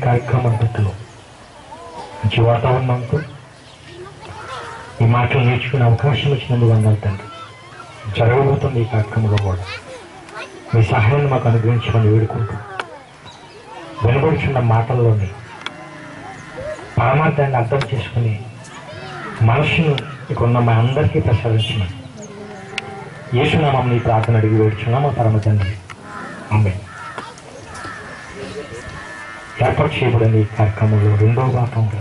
కార్యక్రమం అంతట్లో మంచి వాతావరణంతో ఈ మాటలు నేర్చుకునే అవకాశం ఇచ్చినందుకు వందనాలు తండ్రి. జరగబోతుంది ఈ కార్యక్రమంలో కూడా మీ సహాయాన్ని మాకు అనుగ్రహించమని వేడుకుంటూ వినబడుచున్న మాటల్లోని పరమార్థాన్ని అర్థం చేసుకుని మనసును ఇక్కడున్న మా అందరికీ ప్రసాదించమని యేసునామమున ఈ ప్రార్థన అడిగి వేడుచున్నాం మా పరమ తండ్రి. ఆమేన్. ఏర్పాటు చేయబడిన ఈ కార్యక్రమంలో రెండవ భాగంగా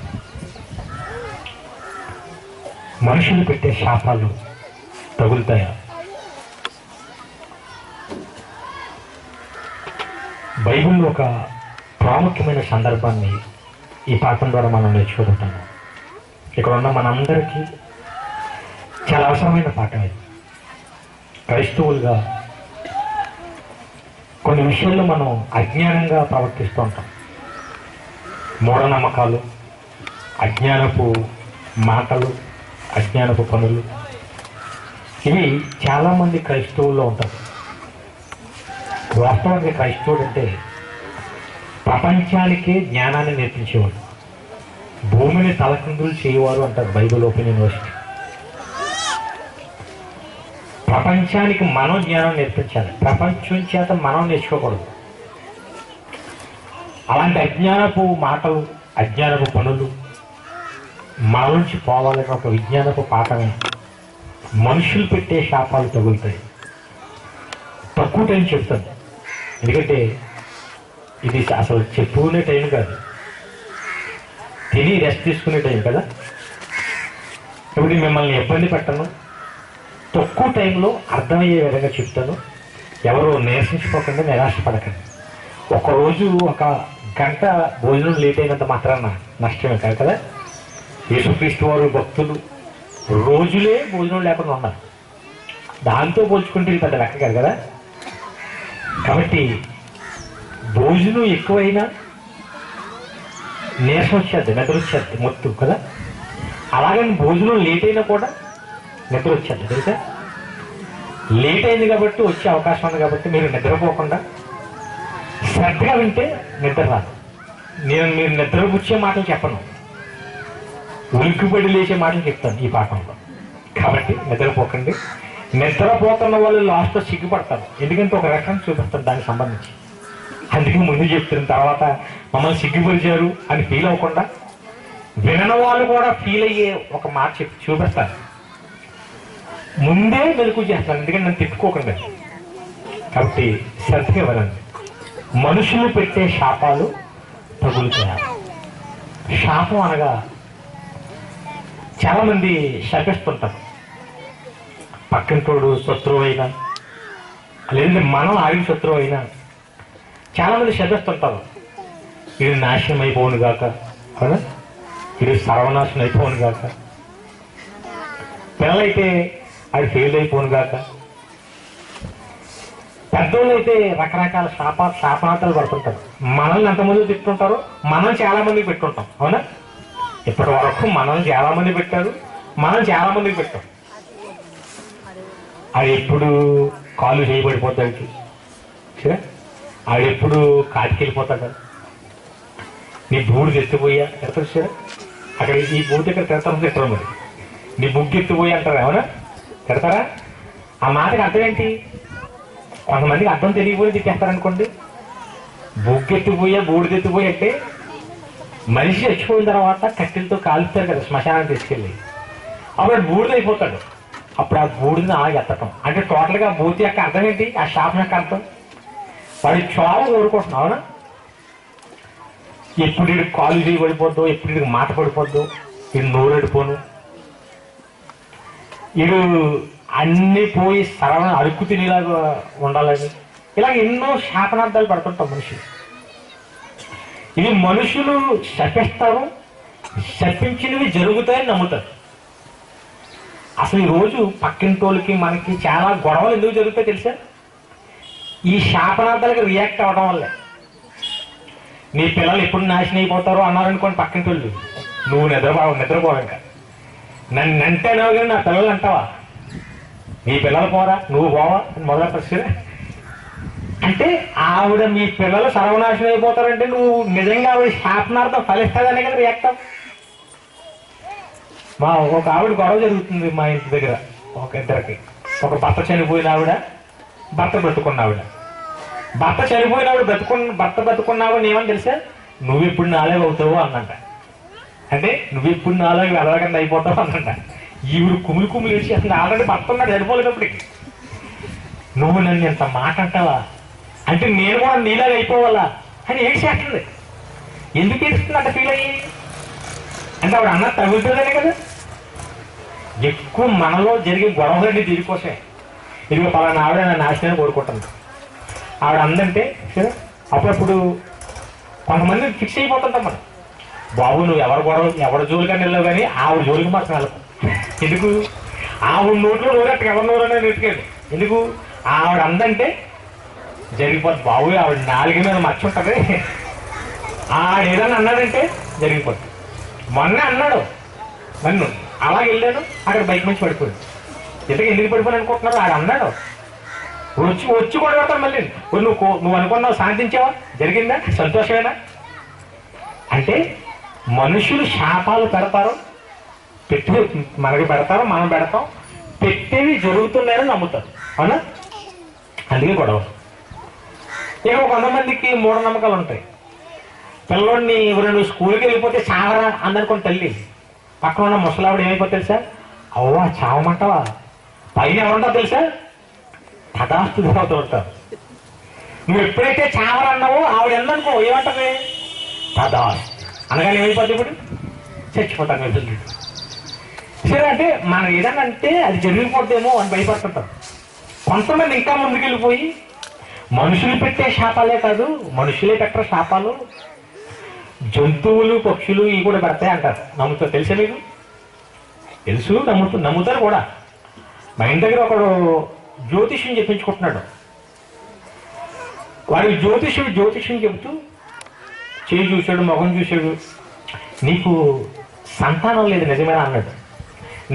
మనుషులు పెట్టే శాపాలు తగులుతాయా? బైబిల్లో ఒక ప్రాముఖ్యమైన సందర్భాన్ని ఈ పాఠం ద్వారా మనం నేర్చుకుంటాము. ఇక్కడ ఉన్న మనందరికీ చాలా అవసరమైన పాఠం ఇది. క్రైస్తవులుగా కొన్ని విషయాల్లో మనం అజ్ఞానంగా ప్రవర్తిస్తూ ఉంటాం. మూఢనమ్మకాలు, అజ్ఞానపు మాటలు, అజ్ఞానపు పనులు, ఇవి చాలామంది క్రైస్తవుల్లో ఉంటారు. వాస్తవానికి క్రైస్తవుడు అంటే ప్రపంచానికే జ్ఞానాన్ని నేర్పించేవాడు, భూమిని తలకిందులు చేయవారు అంటారు బైబిల్ ఓపెన్ యూనివర్సిటీ. ప్రపంచానికి మనం జ్ఞానం నేర్పించాలి, ప్రపంచం చేత మనం నేర్చుకోకూడదు. అలాంటి అజ్ఞానపు మాటలు, అజ్ఞానపు పనులు మన నుంచి పోవాలని ఒక విజ్ఞానపు పాఠమే మనుషులు పెట్టే శాపాలు తగులుతాయి. తక్కువ టైం చెప్తాను, ఎందుకంటే ఇది అసలు చెప్పుకునే టైం కాదు, తిని రెస్ట్ తీసుకునే టైం కదా. ఇప్పుడు మిమ్మల్ని ఇబ్బంది పెట్టను, తక్కువ టైంలో అర్థమయ్యే విధంగా చెప్తాను. ఎవరు నిరసించిపోకుండా నిరాశపడకండి. ఒకరోజు ఒక గంట భోజనం లేట్ అయినంత మాత్రాన నష్టమే కాదు కదా. యేసుక్రీస్తు వారు భక్తులు రోజులే భోజనం లేకుండా ఉన్నారు, దాంతో పోల్చుకుంటే ఇది పెద్ద లెక్క కాదు కదా. కాబట్టి భోజనం ఎక్కువైనా నీరసం వచ్చేది, నిద్ర వచ్చేది మొత్తం కదా. అలాగని భోజనం లేట్ అయినా కూడా నిద్ర వచ్చేది తెలుసా. లేట్ అయింది కాబట్టి వచ్చే అవకాశం ఉంది కాబట్టి మీరు నిద్రపోకుండా శ్రద్ధగా వింటే నిద్ర రాదు. నేను మీరు నిద్రపుచ్చే మాటలు చెప్పను, ఉలిక్కిపడి లేచే మాటలు చెప్తాను ఈ పాఠంలో. కాబట్టి నిద్రపోకండి. నిద్రపోతున్న వాళ్ళు లాస్ట్లో సిగ్గుపడతారు, ఎందుకంటే ఒక రెఫరెన్స్ చూపిస్తారు దానికి సంబంధించి. అందుకే ముందు చెప్తున్న తర్వాత మమ్మల్ని సిగ్గుపరిచారు అని ఫీల్ అవ్వకుండా వినని వాళ్ళు కూడా ఫీల్ అయ్యే ఒక మాట చెప్పి చూపిస్తారు. ముందే మెలకు చేస్తాను, ఎందుకంటే నన్ను తిట్టుకోకండి. కాబట్టి శ్రద్ధగా వినండి. మనుషులు పెట్టే శాపాలు తగులుతాయి. శాపం అనగా చాలామంది శపిస్తుంటారు. పక్కింటోడు శత్రువు అయినా, లేదంటే మనం ఆయన శత్రువు అయినా చాలామంది శపిస్తుంటారు. ఇది నాశనం అయిపోను గాక, అవునా, ఇది సర్వనాశనం అయిపోను గాక, పిల్లలైతే అది ఫెయిల్ అయిపోను గాక, పెద్దోళ్ళు అయితే రకరకాల శాపనార్థాలు పడుతుంటారు. మనల్ని ఎంతమంది తిట్టుంటారో మనం చాలా మందికి పెట్టుంటాం, అవునా. ఇప్పటి వరకు మనల్ని చాలా మంది పెట్టారు, మనం చాలా మందికి పెట్టాం. అది ఎప్పుడు కాలు చేయబడిపోతాడు, ఆడు ఎప్పుడు కాటికెళ్ళిపోతాడు, నీ బూడిద ఎత్తిపోయా తిడతారు సరే. అక్కడ ఈ బూడి దగ్గర తిడతారు, తిట్టరు. మరి నీ బుగ్గు ఎత్తిపోయా అంటారు, అవునా, తిడతారా? ఆ మాటకి అర్థం ఏంటి? కొంతమందికి అర్థం తెలియకపోయి తిట్టేస్తారనుకోండి. బుగ్గు ఎత్తిపోయా, బూడిద ఎత్తిపోయి అంటే మనిషి చచ్చిపోయిన తర్వాత కట్టెలతో కాలుస్తారు కదా శ్మశానాన్ని తీసుకెళ్ళి, అప్పుడు బూడిద అయిపోతాడు. అప్పుడు ఆ బూడిదని అలాగే ఎత్తటం అంటే టోటల్గా బూతి యొక్క అర్థం ఏంటి? ఆ శాపం యొక్క అర్థం వాడి చాలా కోరుకుంటున్నాం, అవునా. ఎప్పుడు వీడికి కాలు చేయబడిపోద్దు, ఎప్పుడు వీడికి మాట పడిపోద్దు, వీడు నోరెడిపోను, వీడు అన్నీ పోయి సరళ అరుక్కు తినేలాగా ఉండాలని, ఇలాగ ఎన్నో శాపనార్థాలు పడుతుంటాం మనుషులు. ఇవి మనుషులు శపిస్తారు, శపించినవి జరుగుతాయని నమ్ముతారు. అసలు ఈరోజు పక్కింటోళ్ళకి మనకి చాలా గొడవలు ఎందుకు జరుగుతాయో తెలుసా? ఈ శాపనార్థాలకు రియాక్ట్ అవ్వడం వల్లే. నీ పిల్లలు ఎప్పుడు నాశనం అయిపోతారో అన్నారనుకోండి పక్కింటోళ్ళు, నువ్వు నిద్రపోవు ఇంకా. నన్ను అంటేనావు కానీ నా పిల్లలు అంటావా? నీ పిల్లలు పోరా, నువ్వు పోవా అని మొదలు పరిస్థితి. అంటే ఆవిడ మీ పిల్లలు సర్వనాశనం అయిపోతారంటే నువ్వు నిజంగా ఆవిడ శాపనార్థం ఫలిస్తుందనే కదా రియాక్ట్. మా ఒక ఆవిడ గొడవ జరుగుతుంది మా ఇంటి దగ్గర, ఒక ఇద్దరికి. ఒక భర్త చనిపోయిన ఆవిడ, భర్త బ్రతుకున్న ఆవిడ. భర్త చనిపోయిన ఆవిడ భర్త బ్రతుకున్న ఆవిడ ఏమని తెలుసా, నువ్వు ఇప్పుడు నాలుగు అవుతావు అన్నంట. అంటే నువ్వు ఇప్పుడు నాలుగు వెళ్ళకుండా అయిపోతావు అన్నంట. ఈవిడ కుమిలి ఏడ్చేస్తుంది. ఆల్రెడీ భర్త ఉన్నాడు చనిపోలేటప్పటికి. నువ్వు నన్ను ఎంత మాట అంటావా, అంటే నేను కూడా నీలాగా అయిపోవాలా అని ఏడ్చేస్తుంది. ఎందుకు ఏడుస్తుంది అంత ఫీల్ అయ్యి అంటే ఆవిడ అన్న తగులుతుందనే కదా. ఎక్కువ మనలో జరిగే గొడవలన్నీ దీనికోసమే. ఇదిగో పలానా ఆవిడ నన్ను నాశనాన్ని కోరుకుంటుంది. ఆవిడ అందంటే అప్పుడప్పుడు కొంతమంది ఫిక్స్ అయిపోతుంటాం మనం, బాబు నువ్వు ఎవరి జోలికని వెళ్ళావు కానీ ఆవిడ జోలికి మాత్రం వెళ్ళకు. ఎందుకు ఆవిడ నోట్లో నోరట్టు ఎవరి నోరనే నెట్టుకెళ్ళి. ఎందుకు ఆవిడ అందంటే జరిగిపోద్ది. బాబు ఆవిడ నాలుగు మీద మర్చి ఉంటుంది, ఆవిడ ఏదన్నా అన్నాడంటే జరిగిపోద్ది. మొన్న అన్నాడు నన్ను, అలాగే వెళ్ళాను, అక్కడ బైక్ నుంచి పడిపోయాడు. ఎందుకు పడిపోయాను అనుకుంటున్నారు, ఆడ అన్నాడు. వచ్చి కూడా పెడతాను మళ్ళీ. నువ్వు అనుకున్నావు సాధించావా, జరిగిందా, సంతోషమేనా? అంటే మనుషులు శాపాలు పెడతారు, మనకి పెడతారు, మనం పెడతాం, పెట్టేవి జరుగుతున్నాయని నమ్ముతారు. అవునా? అందుకే గొడవ. ఇక కొంతమందికి మూఢనమ్మకాలు ఉంటాయి. పిల్లోడిని ఎవరైనా స్కూల్కి వెళ్ళిపోతే చావరా అందనుకోండి తల్లి, పక్కన ఉన్న ముసలావిడ ఏమైపోతే తెలుసా, అవ్వా చావమంటావా, పైన ఎవరుంటావు తెలుసా, తదాస్తు అవుతూ ఉంటారు. నువ్వు ఎప్పుడైతే చావరన్నావో ఆవిడ ఎందనుకో ఏమంటది, తదాస్తు అనగానే ఏమైపోద్ది, ఇప్పుడు చచ్చిపోతాను వెళ్తుంది. సరే అంటే మనం ఏదన్నా అంటే అది జరిగిపోద్దేమో అని భయపడుతుంటాం. కొంతమంది ఇంకా ముందుకెళ్ళిపోయి మనుషులు పెట్టే శాపాలే కాదు, మనుషులే పెట్టరు శాపాలు, జంతువులు పక్షులు ఇవి కూడా పెడతాయి అంటారు. నమ్ముతారు, తెలుసా మీకు? తెలుసు, నమ్ముతారు కూడా. మా ఇంటి దగ్గర ఒకడు జ్యోతిష్యం చెప్పించుకుంటున్నాడు. వాడు జ్యోతిష్యం చెబుతూ చేయి చూశాడు, మొహం చూశాడు, నీకు సంతానం లేదు నిజమేనా అన్నాడు.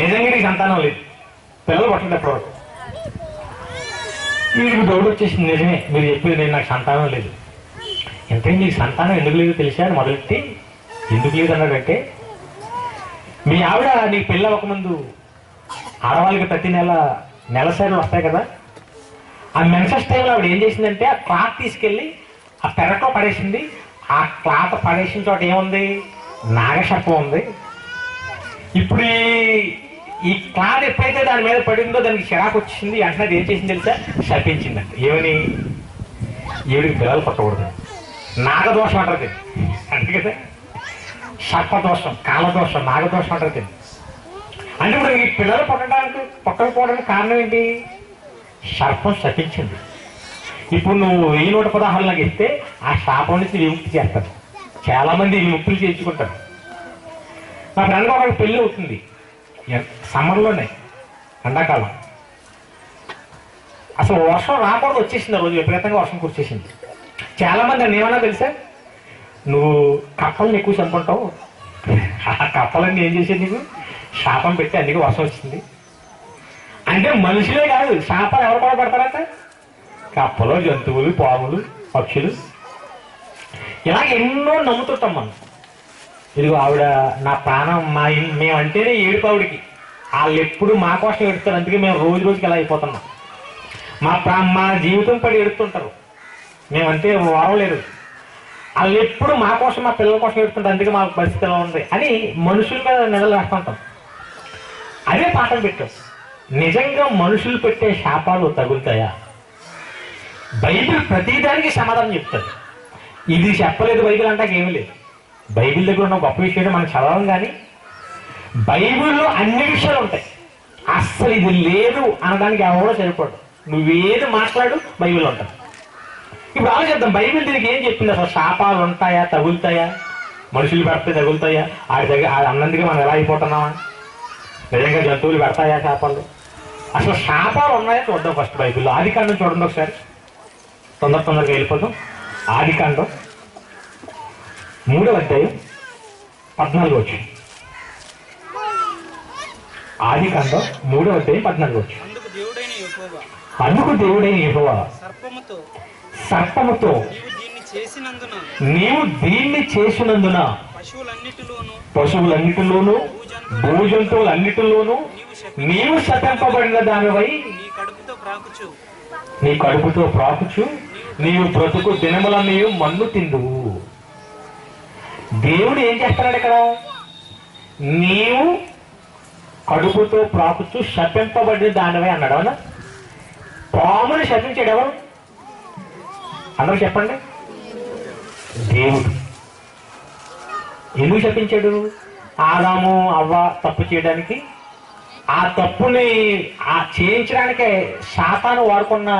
నిజంగా నీకు సంతానం లేదు, పిల్లలు పట్టలేదు అప్పటివరకు. వీడికి డౌట్ వచ్చేసింది, నిజమే మీరు చెప్పేది, నేను నాకు సంతానం లేదు. ఎంతైనా నీకు సంతానం ఎందుకు లేదు తెలుసా అని మొదలెట్టి, ఎందుకు లేదు అన్నాడంటే, మీ ఆవిడ నీకు పెళ్ళి అవ్వకముందు ఆడవాళ్ళకి ప్రతి నెలసరిలు వస్తాయి కదా, ఆ మెన్సెస్ టైంలో ఆవిడ ఏం చేసిందంటే ఆ క్లాత్ తీసుకెళ్ళి ఆ పెరట్లో పడేసింది. ఆ క్లాత్ పడేసిన చోట ఏముంది, నాగసర్పం ఉంది. ఇప్పుడు ఈ క్లాత్ ఎప్పుడైతే దాని మీద పడిందో దానికి చిరాకు వచ్చింది. వెంటనే అది ఏం చేసింది తెలుసా, శపించిందంట. ఏమని, ఈవిడికి పిల్లలు పుట్టకూడదు, నాగదోషం అంటారు అంటే కదా, సర్పదోషం, కాలదోషం, నాగదోషం అంటారు. అంటే ఇప్పుడు ఈ పిల్లలు పుట్టకపోవడానికి కారణం ఏంటి, సర్పం శపించింది. ఇప్పుడు నువ్వు 1116 నాకు ఇస్తే ఆ శాపం నుంచి విముక్తి చేస్తారు. చాలా మంది విముక్తులు చేయించుకుంటారు. నా ఫ్రెండ్ ఒకరికి పెళ్ళి అవుతుంది సమ్మర్లోనే, ఎండాకాలం. అసలు వర్షం రాకూడదు, వచ్చేసింది. ఆ రోజు విపరీతంగా వర్షం కురిచేసింది. చాలా మంది అని ఏమన్నా తెలుసా, నువ్వు కప్పల్ని ఎక్కువ చంపుకుంటావు, ఆ కప్పలన్నీ ఏం చేసేది నీకు శాపం పెట్టి అందుకే వర్షం వచ్చింది. అంటే మనుషులే కాదు, శాపాలు ఎవరు కూడా పెడతారంట, కప్పలు, జంతువులు, పాములు, పక్షులు, ఇలా ఎన్నో నమ్ముతుంటాం మనం. ఇదిగో ఆవిడ నా ప్రాణం, మేమంటేనే ఏడుపు ఆవిడికి. వాళ్ళు ఎప్పుడు మా కోసం ఏడుస్తారు, అందుకే మేము రోజుకి ఎలా అయిపోతున్నాం. మా జీవితం పడి ఏడుస్తుంటారు, మేమంటే వారలేరు. వాళ్ళు ఎప్పుడు మా కోసం, మా పిల్లల కోసం ఏడుస్తుంటారు, అందుకే మా పరిస్థితి ఎలా ఉంది అని మనుషుల మీద నిజలు వేస్తుంటాం. అదే పాఠం పెట్టాం. నిజంగా మనుషులు పెట్టే శాపాలు తగులుతాయా? బైబిల్ ప్రతిదానికి సమాధానం చెప్తుంది. ఇది చెప్పలేదు బైబిల్ అంటాక ఏమీ లేదు. బైబిల్ దగ్గర ఉన్న గొప్ప విషయం మనం చదవం, కానీ బైబిల్లో అన్ని విషయాలు ఉంటాయి. అస్సలు ఇది లేదు అనడానికి ఎవరో సరిపడు. నువ్వేది మాట్లాడు బైబిల్ ఉంటుంది. ఇప్పుడు ఆలోచిద్దాం, బైబిల్ దీనికి ఏం చెప్పింది అసలు? శాపాలు ఉంటాయా, తగులుతాయా, మనుషులు పెడితే తగులుతాయా, ఆడి అన్నందుకే మనం ఎలా అయిపోతున్నామా, నిజంగా జంతువులు పెడతాయా శాపాలు? అసలు శాపాలు ఉన్నాయా చూద్దాం ఫస్ట్ బైబిల్లో. ఆదికాండం చూడండి ఒకసారి, తొందరగా వెళ్ళిపోతాం. ఆదికాండం 3వ అధ్యాయం 14వ వచనం. ఆదికాండం 3వ అధ్యాయం 14వ వచనం. అందుకు దేవుడైన యెహోవా సర్పముతో నీవు దీన్ని చేసినందున పశువులన్నిటిలోను భూజంతువులన్నిటిలోను నీవు శపింపబడిన దానివై నీ కడుపుతో ప్రాకుచు నీవు బ్రతుకు దినముల నీవు మన్ను తిందువు. దేవుడు ఏం చేస్తున్నాడు ఇక్కడ? నీవు కడుపుతో ప్రాకుచు శపింపబడిన దానివై అన్నాడు. అవునా? పాముని శపించాడు ఎవరు? అందరూ చెప్పండి. దేవుడు. ఎందుకు శపించాడు? ఆదాము అవ్వ తప్పు చేయడానికి, ఆ తప్పుని చేయించడానికే శాతాను వాడుకున్న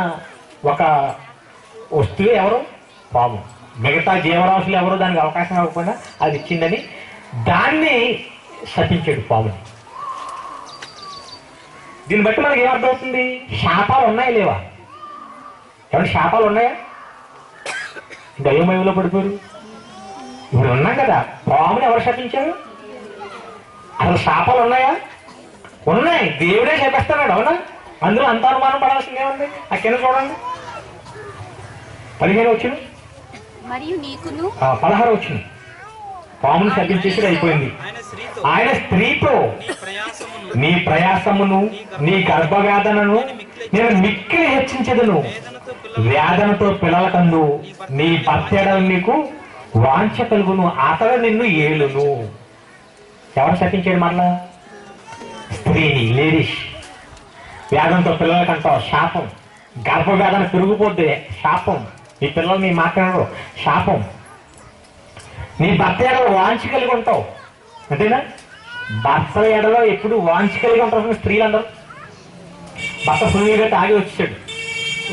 ఒక వస్తువు ఎవరు? పాము. మిగతా జీవరాశులు ఎవరు దానికి అవకాశం ఇవ్వకుండా అది ఇచ్చిందని దాన్ని శపించాడు పాముని. దీన్ని బట్టి మనకి ఏమర్థమవుతుంది? శాపాలు ఉన్నాయా లేవా? ఏమంటే శాపాలు ఉన్నాయా? దైవమయంలో పడిపోయారు. ఇప్పుడు ఉన్నాం కదా, పాముని ఎవరు శపించారు? అసలు శాపాలు ఉన్నాయా? ఉన్నాయి. దేవుడే శపిస్తున్నాడు. అవునా? అందులో అంత అనుమానం పడాల్సిందే ఉంది. ఆ కింద చూడండి, 15 వచ్చింది, 16 వచ్చింది. పాముని శపించేసి అయిపోయింది. ఆయన స్త్రీతో నీ ప్రయాసమును నీ గర్భవేదనను నేను మిక్కిలి హెచ్చించదును, వేదనతో పిల్లలకందు నీ భర్తేడలు నీకు వాంఛ కలుగును, అతడు నిన్ను ఏలును. ఎవరు శపించాడు? మరలా స్త్రీని, లేడీస్. వేదంతో పిల్లలకంటావు శాపం. గర్భవేదన పెరిగిపోద్ది శాపం. నీ పిల్లలు నీ మాట్లాడరు శాపం. నీ భర్త ఎడలో వాంఛ కలిగి ఉంటావు. అంతేనా? భర్త ఎడలో ఎప్పుడు వాంఛ కలిగి ఉంటారు స్త్రీలందరూ. భర్త ఫుల్గా తాగి వచ్చాడు,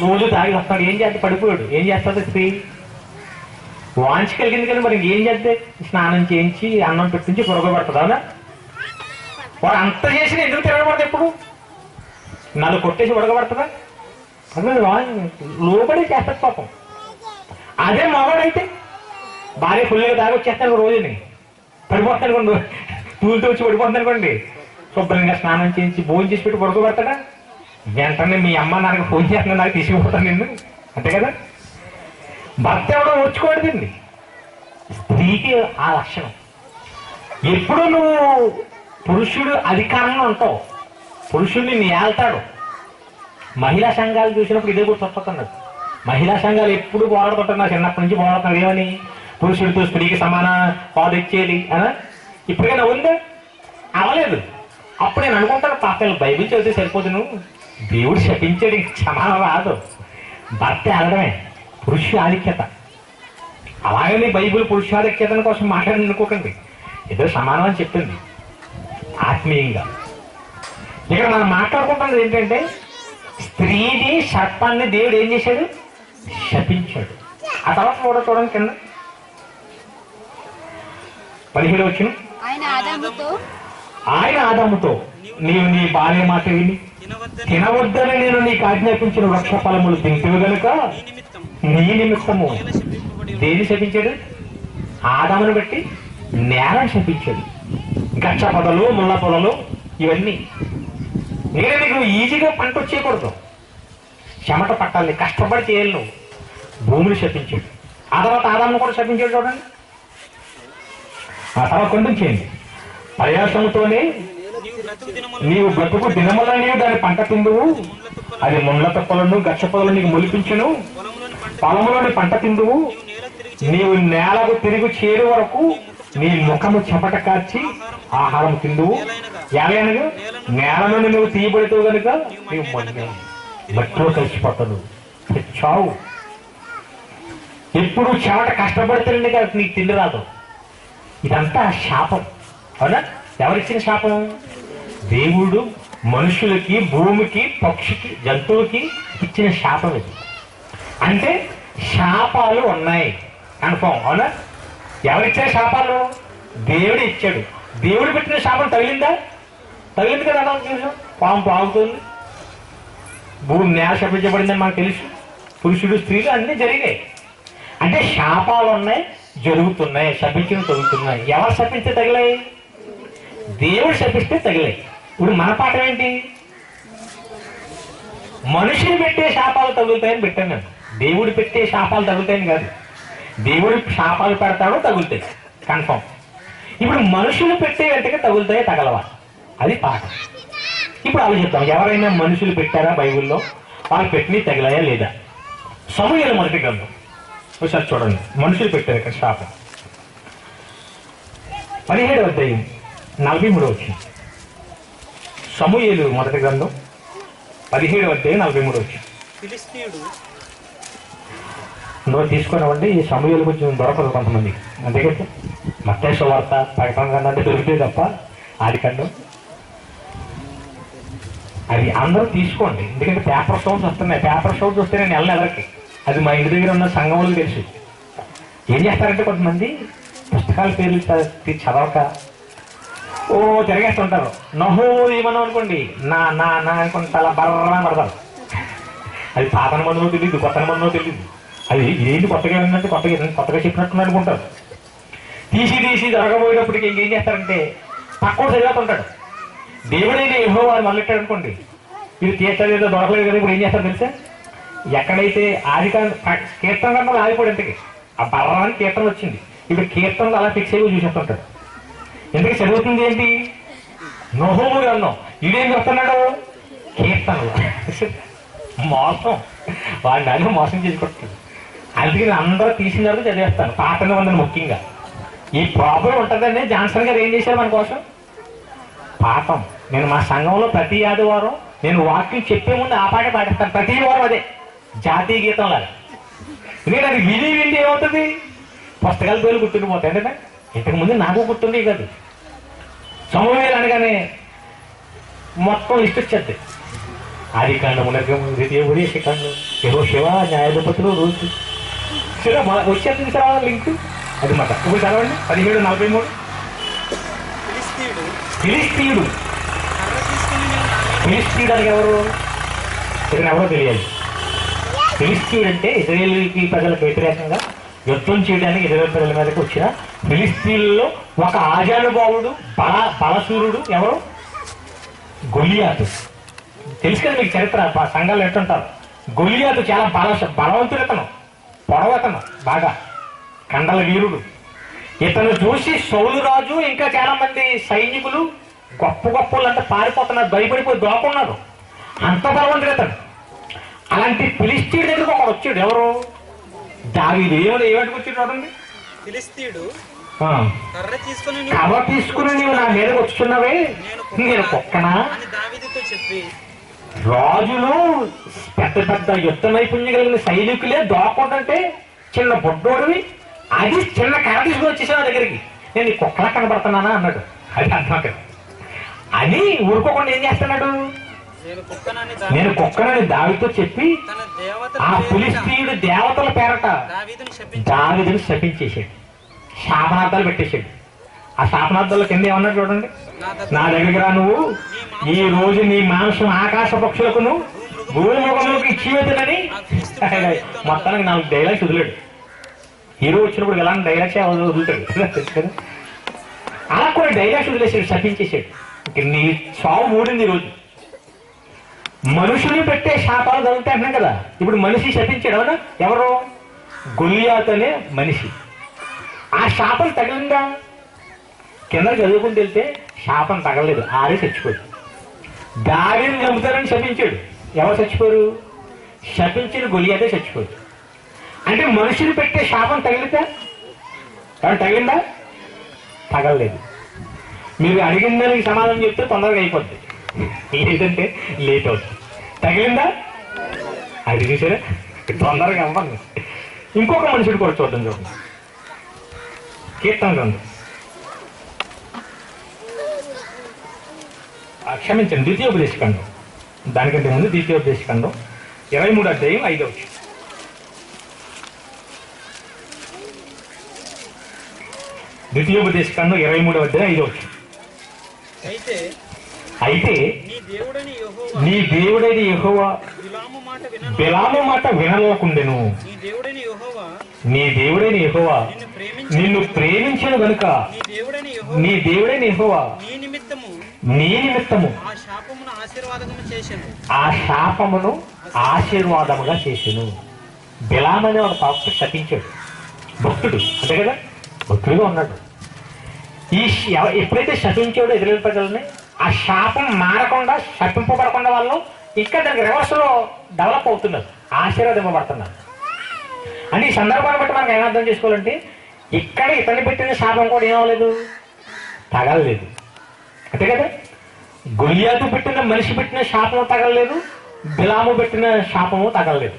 రోజు తాగి వస్తాడు, ఏం చేస్తే పడిపోయాడు, ఏం చేస్తుంది స్త్రీ? వాంఛ కలిగింది కానీ మరి ఏం చేస్తే స్నానం చేయించి అన్నం పెట్టించి పొరగబడుతుంది. అవునా? వాడు అంత చేసిన ఎందుకు తిరగబడదు? ఎప్పుడు నన్ను కొట్టేసి ఉడకబడుతుందా? అసలు లోపడే చేస్తుంది పాపం. అదే మగవాడైతే భార్య ఫుల్గా తాగి వచ్చేస్తాను, రోజుని పడిపోతాను అనుకోండి, తూలుతూ వచ్చి పడిపోతుంది అనుకోండి, శుభ్రంగా స్నానం చేయించి భోజనం చేసి పెట్టి పడుకోబెడతాడా? వెంటనే మీ అమ్మ నాకు ఫోన్ చేస్తున్నా, నాకు తీసుకుపోతాను నిన్ను. అంతే కదా? భర్త ఎవడో వచ్చుకోవద్దండి. స్త్రీకి ఆ లక్షణం. ఎప్పుడు నువ్వు పురుషుడు అధికారంలో ఉంటావు, పురుషుడిని నీ ఏళ్తాడు. మహిళా సంఘాలు చూసినప్పుడు ఇదే గుర్తొస్తున్నాడు. మహిళా సంఘాలు ఎప్పుడు పోరాడుతుంటున్నారు, చిన్నప్పటి నుంచి పోరాడుతున్నారు. ఏమని? పురుషుడితో స్త్రీకి సమాన పాలు ఇచ్చేయాలి అనా? ఇప్పటికైనా ఉందా? అవలేదు. అప్పుడు నేను అనుకుంటాను, పాపలు బైబిల్ చదివితే సరిపోతును, దేవుడు శపించాడు, సమానం రాదు. భర్త అనడమే పురుష ఆధిక్యత. అలాగని బైబిల్ పురుషాధిక్యత కోసం మాట్లాడి అనుకోకండి, ఏదో సమానం అని చెప్పింది ఆత్మీయంగా. ఇక్కడ మనం మాట్లాడుకుంటున్నది ఏంటంటే, స్త్రీని సర్పాన్ని దేవుడు ఏం చేశాడు? శపించాడు. ఆ తర్వాత కూడా చూడండి కింద 17 వచ్చిన ఆయన ఆదాముతో నీవు నీ భార్య మాట విని తినవద్దని నేను నీకు ఆజ్ఞాపించిన వృక్ష ఫలములు తింటివి గనుక నీ నిమిత్తము దేని శపించాడు? ఆదామును బట్టి నేలను శపించాడు. గచ్చ పొదలు, ముళ్ళ పొదలు, ఇవన్నీ. నేను నీకు ఈజీగా పంట వచ్చేయకూడదు, చెమట పట్టాలి, కష్టపడి చేయాలి నువ్వు. భూమిని శపించాడు. ఆ తర్వాత ఆదామును కూడా శపించాడు. చూడండి, ఆ తర్వాత కొంచెం చేయండి. ప్రయాసంతోనే నీవు బ్రతుకు దినములనే దాని పంట తిందువు, అది ముండ్ల తొక్కలను గచ్చ పొదలు నీకు మొలిపించును, పొలములోని పంట తిందువు, నీవు నేలకు తిరిగి చేరు వరకు నీ ముఖము చెమట కార్చి ఆహారం తిందువు. ఏలైనగా నేల నుండి నువ్వు తీయబడితే కనుక నీవు మట్టిలో కలిసిపోతావు, చావు. ఎప్పుడు చెమట కష్టపడితేనే కదా నీకు తిండి రాదు. ఇదంతా శాపం. అవునా? ఎవరిచ్చిన శాపం? దేవుడు మనుషులకి, భూమికి, పక్షికి, జంతువుకి ఇచ్చిన శాపం ఇది. అంటే శాపాలు ఉన్నాయి కన్ఫామ్. అవునా? ఎవరిచ్చిన శాపాలు? దేవుడు ఇచ్చాడు. దేవుడు పెట్టిన శాపం తగిలిందా? తగిలింది కదా. అలా పాము పాగుతుంది, భూమి నేల శపించబడిందని మనకు తెలుసు. పురుషుడు, స్త్రీలు అన్నీ జరిగాయి. అంటే శాపాలు ఉన్నాయి, జరుగుతున్నాయి, శపించిన తగులుతున్నాయి. ఎవరు శపిస్తే తగిలాయి? దేవుడు శపిస్తే తగిలాయి. ఇప్పుడు మన పాఠం ఏంటి? మనుషులు పెట్టే శాపాలు తగులుతాయని పెట్టాను నేను. దేవుడు పెట్టే శాపాలు తగులుతాయని కాదు, దేవుడు శాపాలు పెడతాడో తగులుతాయి కన్ఫర్మ్. ఇప్పుడు మనుషులు పెట్టే వెంటనే తగులుతాయో తగలవా, అది పాఠం. ఇప్పుడు ఆలోచిద్దాం, ఎవరైనా మనుషులు పెట్టారా బైబిల్లో, వాళ్ళు పెట్టినవి తగిలాయా లేదా? సమూయేలు మొదటి గ్రంథం ఒకసారి చూడండి, మనుషులు పెట్టారు ఇక్కడ శాపం. 17వ అధ్యాయం 43 వచ్చింది. సమూయేలు మొదటి గ్రంథం 17వ అధ్యాయం 43 వచ్చింది. ఫిలిష్తీయుడు నువ్వు తీసుకున్నావండి, ఈ సమూయేలు కొంచెం దొరకదు కొంతమంది, అందుకంటే మత్తయి సువార్త ప్రకటన గ్రంథం అంటే దొరికితే తప్ప ఆదికాండం అది అందరూ తీసుకోండి. ఎందుకంటే పేపర్ సౌండ్స్ వస్తున్నాయి, పేపర్ సౌండ్స్ వస్తే నేను వెళ్ళను ఎవరికి, అది మా ఇంటి దగ్గర ఉన్న సంఘములకు తెలుసు. ఏం చేస్తారంటే కొంతమంది పుస్తకాల పేర్లు చదవక ఓ తిరగేస్తుంటారు. నహో ఏమన్నా అనుకోండి, నా నా నా అనుకోండి, చాలా బర్రా పడతారు. అది పాతన మందో తెలియదు, కొత్తన మందో తెలియదు, అది ఏంటి కొత్తగా ఏంటంటే కొత్తగా చెప్పినట్టు అనుకుంటారు. తీసి జరగబోయేటప్పటికి ఇంకేం చేస్తారంటే పక్కన చదివేస్తుంటాడు. దేవుడైన యెహోవా అని మొదలెట్టాడు అనుకోండి, ఇది తీర్చలేదు దొరకలేదు కదా, ఇప్పుడు ఏం చేస్తారు తెలుసా, ఎక్కడైతే కీర్తన కన్నా ఆగిపోయాడు ఇంతకి, ఆ బర్రానికి కీర్తన వచ్చింది, ఇప్పుడు కీర్తనలు అలా ఫిక్స్ అయ్యి చూసేస్తుంటాడు. ఎందుకు చదువుతుంది ఏంటి, నహోము అన్నాం, ఇదేం చెప్తున్నాడు కీర్తనలు. మోసం, వాడిని అన్నీ మోసం చేసుకుంటుంది. అందుకే అందరూ తీసిన తర్వాత చదివేస్తాను, పాత నిబంధన ముఖ్యంగా. ఈ ప్రాబ్లం ఉంటుందని జాన్సన్ గారు ఏం చేశారు మన కోసం, పాఠం. నేను మా సంఘంలో ప్రతి ఆదివారం నేను వాక్యం చెప్పే ముందు ఆ పాట పాటిస్తాను, ప్రతి వారం అదే జాతీయ గీతం లాగా. ఎందుకంటే అది విండి ఏమవుతుంది, పుస్తకాల పేర్లు గుర్తుండిపోతాయి. అంటే ఇంతకు ముందు నాకు గుర్తుండే కాదు, సమూయేలు అనగానే మొత్తం లిస్ట్ వచ్చేది. ఆదికాండం, ద్వితీయ ఉపదేశకాండం, యెహోషువ, న్యాయాధిపతులు, రూతు, వచ్చేది సార్ లింక్ అది మాట. ఇప్పుడు చదవండి 17:43. ఫిలిష్తీయుడు అని ఎవరు, ఇక్కడ ఎవరో తెలియాలి. ఫిలిష్తీయుడు అంటే ఇశ్రాయేలు ప్రజలకు వ్యతిరేకంగా యుద్ధం చేయడానికి ఇశ్రాయేలు ప్రజల మీదకి వచ్చిన ఫిలిష్తీయుల్లో ఒక ఆజానుభావుడు, బలసూరుడు ఎవరు, గొలియాతు. తెలుసు కదా మీకు చరిత్ర, సంఘాలు ఎట్టుంటారు. గొలియాతు చాలా బలవంతుడు, ఇతను పొడవతను, బాగా కండల వీరుడు. ఇతను చూసి సౌలు రాజు ఇంకా చాలా మంది సైనికులు గొప్ప అంటే పారిపోతున్నారు, భయపడిపోయి దోకున్నారు, అంత బలవంతుడు ఇతను. అలాంటి ఫిలిష్తీయుడి దగ్గరకు ఒకడు వచ్చాడు, ఎవరు, దావీదు. ఏమిటికి వచ్చాడు చూడండి, ఫిలిష్తీయుడు కర్ర తీసుకుని నీవు నా మీదకి వచ్చున్నావే, నేను కుక్కనా అని దావీదుతో చెప్పి, రాజులు పెద్ద యుద్ధ నైపుణ్యం కలిగిన సైనికులే దోకుంటుంటే చిన్న బొడ్డోడివి, అది చిన్న కర్ర తీసుకుని వచ్చేసావు దగ్గరికి, నేను ఈ కుక్కలా కనబడుతున్నానా అన్నాడు. అది అర్థం కదా అని ఊరుకోకుండా ఏం చేస్తున్నాడు, నేను కుక్కనని దావీదుతో చెప్పి ఆ ఫిలిష్తీయుడు దేవతల పేరట దావీదుని శపించేశాడు, శాపనార్థాలు పెట్టేశాడు. ఆ శాపనార్థాల కింద ఏమన్నాడు చూడండి, నా దగ్గరికి రా, నువ్వు ఈ రోజు నీ మాంసం ఆకాశ పక్షులకును భూముఖములకు ఇచ్చివేతనని మొత్తానికి 4 డైలాగ్స్ వదిలాడు. హీరో వచ్చినప్పుడు ఎలాంటి డైలాగ్స్ వదులుతాడు, అలా కూడా డైలాగ్స్ వదిలేసాడు, శపించేశాడు. నీ సాగు మూడింది ఈరోజు. మనుషులు పెట్టే శాపాలు తగులుతాయి అంటున్నాం కదా, ఇప్పుడు మనిషి శపించాడు అవునా, ఎవరు, గొలియాతు అనే మనిషి. ఆ శాపం తగిలిందా, కింద చదువుకుని వెళ్తే శాపం తగలలేదు, ఆరే చచ్చిపోయాడు. దావీదుని చంపుతారని శపించాడు, ఎవరు చచ్చిపోయారు, శపించిన గొలియాతే చచ్చిపోయాడు. అంటే మనుషులు పెట్టే శాపం తగిలితే ఎవరు తగిలిందా, తగలలేదు. మీరు అడిగిన దానికి సమాధానం చెప్తే తొందరగా అయిపోద్ది, లేదంటే లేట్ అవుతుంది. తగిలిందా, అది చూసారా తొందరగా అవ్వండి. ఇంకొక మనుషుడు కూడా చూడండి, కీర్తన గ్రంథం, క్షమించండి ద్వితీయోపదేశకాండం, దానికంటే ముందు ద్వితీయోపదేశకాండం 23వ అధ్యాయం 5వ వచనం. ద్వితీయోపదేశకాండం 23వ అధ్యాయం 5వ వచనం. అయితే నీ దేవుడైన యెహోవా బిలాము మాట వినలేకుండెను, నీ దేవుడైన యెహోవా నిన్ను ప్రేమించను గనుక నీ దేవుడైన యెహోవా నీ నిమిత్తము ఆ శాపమును ఆశీర్వాదముగా చేసెను. బిలాం అనే ఒక పాప శపించాడు. భక్తుడు అంతే కదా, భక్తుడుగా ఉన్నాడు. ఎప్పుడైతే శపించాడో ఇశ్రాయేలు ప్రజలని, ఆ శాపం మారకుండా, శపింపబడకుండా వాళ్ళు ఇంకా దానికి రివర్స్లో డెవలప్ అవుతున్నారు, ఆశీర్వాదింపబడుతున్నారు. అంటే ఈ సందర్భాన్ని బట్టి మనకు ఏమర్థం చేసుకోవాలంటే, ఇక్కడ ఇతన్ని పెట్టిన శాపం కూడా ఏమవలేదు, తగలలేదు అంతే కదా. గొలియాతు పెట్టిన మనిషి పెట్టిన శాపము తగలలేదు, బిలాము పెట్టిన శాపము తగలలేదు.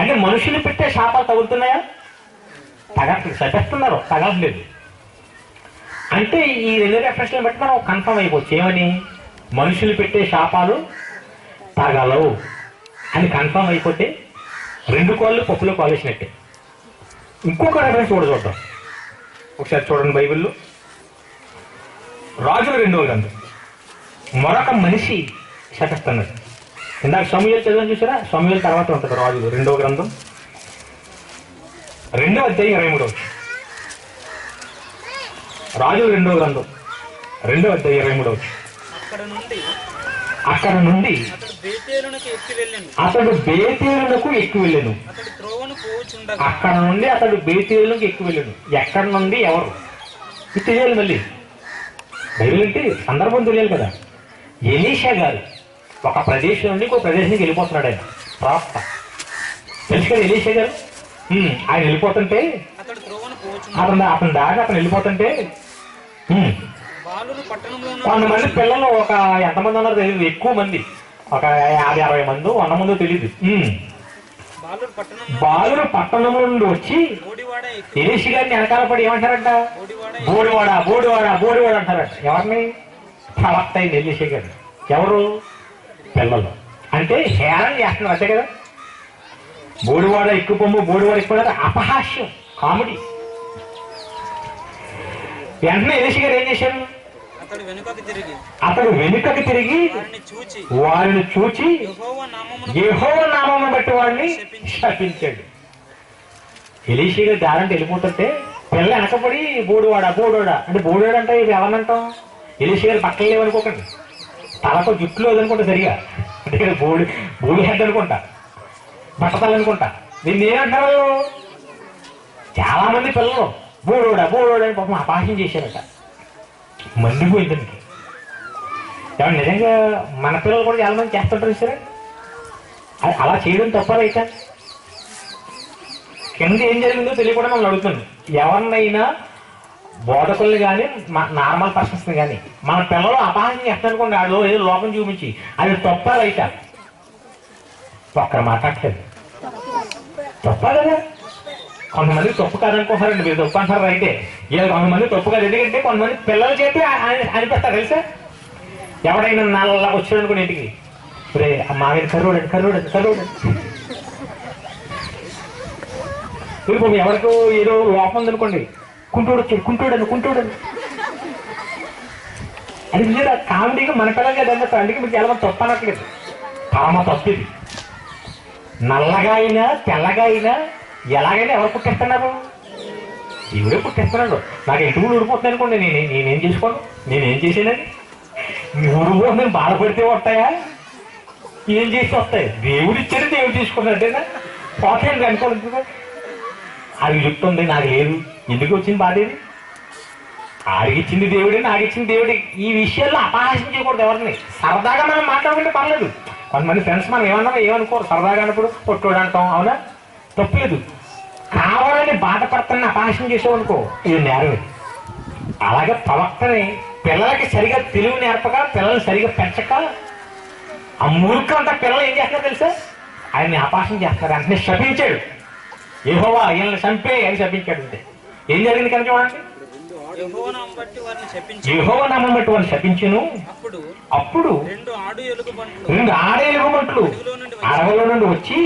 అంటే మనుషులు పెట్టే శాపాలు తగులుతున్నాయా, తగట్లేదు, శపిస్తున్నారు, తగలలేదు. అంటే ఈ రెండు రెఫరెన్స్లను బట్టి మనం కన్ఫర్మ్ అయిపోవచ్చు ఏమని, మనుషులు పెట్టే శాపాలు తగలవు అని కన్ఫర్మ్ అయిపోతే రెండు కోళ్ళు పప్పులో కాలేసినట్టే. ఇంకొక రెఫరెన్స్ కూడా చూద్దాం ఒకసారి, చూడండి బైబిల్లో రాజుల 2వ గ్రంథం. మరొక మనిషి శపిస్తున్నాడు. ఇందాక సమూయేలు చదివాను చూసారా, సమూయేలు తర్వాత ఉంటుంది రాజులు 2వ గ్రంథం 2వ అధ్యాయం 23వ. రాజులు 2వ గ్రంథం 2వ అధ్యాయం 23వ. అక్కడ నుండి అతడు బేతేలునకు ఎక్కి వెళ్ళాను. అక్కడ నుండి అతడు బేతేలునకు ఎక్కి వెళ్ళాను. ఎక్కడ నుండి ఎవరు ఇది తెలియాలి. మళ్ళీ బైబిల్ అంటే సందర్భం తెలియాలి కదా. ఎలీషా గారు ఒక ప్రదేశం నుండి ఇంకో ప్రదేశానికి వెళ్ళిపోతున్నాడు. ఆయన ప్రవక్త తెలుసు కదా ఎలీషా గారు. ఆయన వెళ్ళిపోతుంటే అతని దాకా అతను వెళ్ళిపోతుంటే కొంతమంది పిల్లలు, ఒక ఎంతమంది ఉన్నారు తెలియదు, ఎక్కువ మంది, ఒక 50-60 మంది 100 మందో తెలియదు. బాలురు పట్టణం నుండి వచ్చి ఎలీషా గారిని వెనకాల పడి ఏమంటారంట, బోడివాడ బోడివాడ బోడివాడ అంటారంట. ఎవరిని, ప్రవక్త అయింది ఎలీషా గారు. ఎవరు, పిల్లలు. అంటే హేళన చేస్తున్నారు అంతే కదా. బోడివాడ ఎక్కుపొమ్ము, బోడివాడ ఎక్కువ, అపహాస్యం, కామెడీ. వెంటనే ఎలీషా గారు ఏం చేశారు, అతడు వెనుకకి తిరిగి వారిని చూచి యెహోవా నామమును బట్టి వాడిని శపించాడు. ఎలీషా గారు దారంటే వెళ్ళిపోతుంటే పిల్ల వెనకపడి బోడివాడ బోడివాడ అంటే, బోడివాడ అంటే ఇవి ఎవరినంటాం, ఎలీషా గారు బట్టలు లేవనుకోకండి, తలతో జుట్లు లేదనుకుంటా సరిగా, అంటే బోడి హెడ్ అనుకుంటా, బట్టతలు అనుకుంటా. దీన్ని ఏమంటారు, చాలా మంది పిల్లలు బోడోడా బోడోడా అని పాపం అపహాస్యం చేశారట. మండిపోయింది దానికి. ఏమన్నా నిజంగా మన పిల్లలు కూడా చాలా మంది చేస్తుంటారు సరే, అది అలా చేయడం తప్పరైతే కింద ఏం జరిగిందో తెలియకుండా మనం అడుగుతుంది. ఎవరినైనా బోధకుల్ని కానీ నార్మల్ పర్సన్స్ని కానీ మన పిల్లలు అపహాస్యం చేస్తారనుకోండి, ఆడు ఏదో లోపం చూపించి, అది తప్పరైతే ఒక్కరు మాట్లాడలేదు, తప్ప కదా. కొంతమంది తప్పు కాదనుకుంటారండి, మీరు తప్పు అంటారు అయితే, ఇలా కొంతమంది తప్పు కాదు. ఎందుకంటే కొంతమంది పిల్లల చేతి అనిపిస్తారు తెలుసా. ఎవడైనా నల్లగా వచ్చాడు అనుకోండి ఇంటికి, రే మావిని కర్రోడండి కర్రోడండి కర్రోడండి, ఇప్పుడు ఎవరికో ఏదో లోపం ఉందనుకోండి, కుంటోడు వచ్చాడు కుంటోడని కుంటోడని. అది నిజంగా కామెడీగా మన పిల్లలకి అదంతా. అందుకే మీకు ఎలా తప్పు అనట్లేదు, పరమ తప్పు ఇది. నల్లగా అయినా తెల్లగా అయినా ఎలాగైనా ఎవరు పుట్టేస్తున్నారు, దేవుడే పుట్టేస్తున్నాడు. నాకు ఎటువులు ఊడిపోతుంది అనుకోండి, నేనేం చేసుకోను, నేనేం చేసానని. ఊడిపోతుందని బాధపడితే వస్తాయా, ఏం చేసి వస్తాయి, దేవుడు ఇచ్చాడు దేవుడు తీసుకున్నాడు అంటేనా పోతాయండి అనుకోలేదు. అది చెప్తుంది నాకు లేదు, ఎందుకు వచ్చింది బాధ, ఇది ఆడికిచ్చింది దేవుడే, నాకు ఇచ్చింది దేవుడే. ఈ విషయాల్లో అపహాస్యం చేయకూడదు ఎవరిని. సరదాగా మనం మాట్లాడుకుంటే పర్లేదు. కొంతమంది ఫ్రెండ్స్ మనం ఏమన్నా ఏమనుకోరు, సరదాగా అన్నప్పుడు పొట్టోడు అంటాం, అవునా, తప్పలేదు. కావాలని బాధపడుతున్న అపహాస్యం చేసావనుకో, ఇది నేరమే. అలాగే ప్రవక్తని పిల్లలకి సరిగా తెలివి నేర్పక, పిల్లల్ని సరిగా పెంచక, ఆ మూర్ఖంతా పిల్లలు ఏం చేస్తున్నారు తెలుసా, ఆయన్ని అపహాస్యం చేస్తారు. అంటే శపించాడు, యెహోవా ఈయనని చంపే అని శపించాడు. అంటే ఏం జరిగింది కనుక చూడండి, యెహోవా నామం బట్టి వారిని శపించును. అప్పుడు 2 ఆడ ఎలుగుబంట్లు అడవిలో నుండి వచ్చి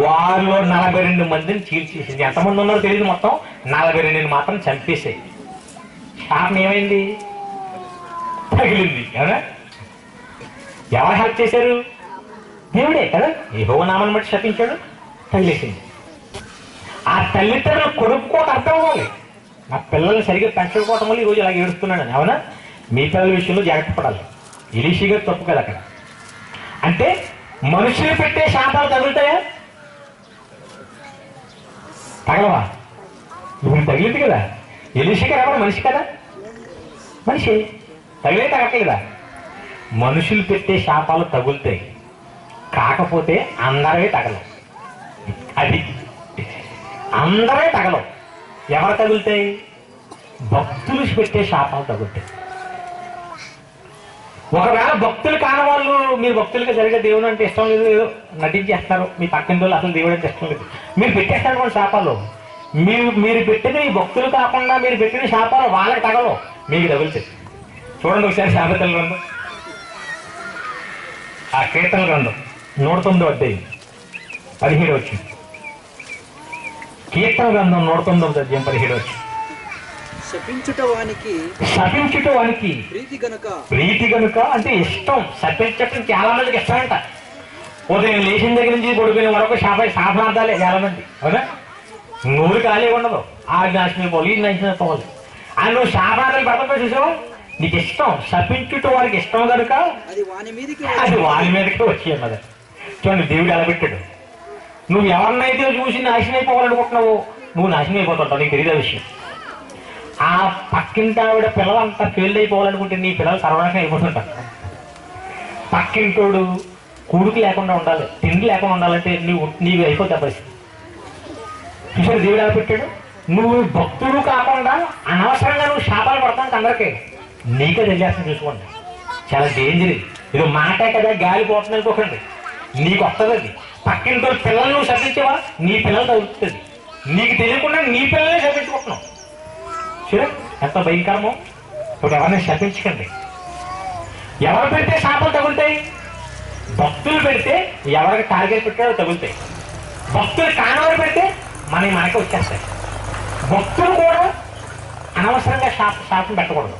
వారిలో 42 మందిని చీల్చేసింది. ఎంతమంది ఉన్నారో తెలియదు, మొత్తం 42 మాత్రం చంపేసాయి. శాపం ఏమైంది, తగిలింది కదా. ఎవరు హెల్ప్ చేశారు, దేవుడే కదా. యెహోవా నామాన్ని బట్టి శపించాడు, తగిలేసింది. ఆ తల్లిదండ్రులు కొడుకోక అర్థం అవ్వాలి, నా పిల్లల్ని సరిగ్గా పెంచకపోవటం వల్ల ఈరోజు ఇలా ఏడుస్తున్నాను. అవునా, మీ పిల్లల విషయంలో జాగ్రత్త పడాలి. ఎలీషా గారు తప్పు కదా అక్కడ. అంటే మనుషులు పెట్టే శాపాలు తగులుతాయా, తగలవా? ఇప్పుడు తగిలింది కదా. ఎలీషా గారు ఎవరు? మనిషి కదా, మనిషి. తగిలే తగట్లేదా? మనుషులు పెట్టే శాపాలు తగులుతాయి, కాకపోతే అందరే తగలవు. అది అందరే తగలవు. ఎవరు తగులుతాయి? భక్తులు పెట్టే శాపాలు తగులుతాయి. ఒకవేళ భక్తులు కాని వాళ్ళు, మీరు భక్తులకి సరిగ్గా దేవుడు అంటే ఇష్టం లేదు, ఏదో నటించేస్తారు, మీ పక్కన వాళ్ళు అసలు దేవుడు అంటే ఇష్టం లేదు, మీరు పెట్టేస్తారు కొన్ని శాపాలు. మీరు పెట్టిన ఈ భక్తులు కాకుండా మీరు పెట్టిన శాపాలు వాళ్ళకి తగలవు, మీకు తగులుతాయి. చూడండి ఒకసారి సామెతల గ్రంథం, ఆ కీర్తన గ్రంథం 109వ అధ్యాయం 17 వచ్చింది. కీర్తన గ్రంథం 109వ అధ్యాయం 17 వచ్చింది. శపించుట వానికి ప్రీతి గనుక అంటే ఇష్టం. శపించటం చాలా మందికి ఇష్టమంట. ఉదయం లేచిన దగ్గర నుంచి పడిపోయిన వరకు శాపనార్థాలే చాలా మంది, అవునా? నూరు ఖాళీ ఉండదు. ఆ నాశనం పోవాలి, ఈ నాశనం పోవాలి అని నువ్వు శాపనార్థాలు పడతా చూసావు. నీకు ఇష్టం, శపించుట వారికి ఇష్టం కనుక అది వాని మీదకి వచ్చి అన్నది. చూడండి దేవుడు ఎలా పెట్టాడు. నువ్వు ఎవరినైతే చూసి నాశనం అయిపోవాలనుకుంటున్నావు, నువ్వు నాశనం అయిపోతుంటావు, నీకు తెలియదు విషయం. ఆ పక్కింటి ఆవిడ పిల్లలంతా ఫెయిల్ అయిపోవాలనుకుంటే నీ పిల్లలు సర్వనాశనం అయిపోతుంటారు. పక్కింటోడు కూడుకు లేకుండా ఉండాలి, తిండి లేకుండా ఉండాలంటే నీవు అయిపోతే పరిస్థితి. చూసారు దేవుడు ఎలా పెట్టాడు. నువ్వు భక్తుడు కాకుండా అనవసరంగా నువ్వు శాపాలు పడతానికి అందరికీ నీకే తెలియాల్సింది. చూసుకోండి, చాలా డేంజర్. ఇది మాటే కదా, గాలి పోతుంది అనుకోకండి, నీకు వస్తుంది అది. పక్కింటో పిల్లలు నువ్వు శపించేవా, నీ పిల్లలు తగ్గుతుంది. నీకు తెలియకుండా నీ పిల్లలే శపించుకుంటున్నావు. సరే, ఎంత భయంకరమో. ఇప్పుడు ఎవరిని శపించకండి. ఎవరు పెడితే శాపాలు తగులుతాయి? భక్తులు పెడితే ఎవరికి టార్గెట్ పెట్టారో తగులుతాయి. భక్తులు కానివారు పెడితే మనకి వచ్చేస్తాయి. భక్తులు కూడా అనవసరంగా శాపం పెట్టకూడదు.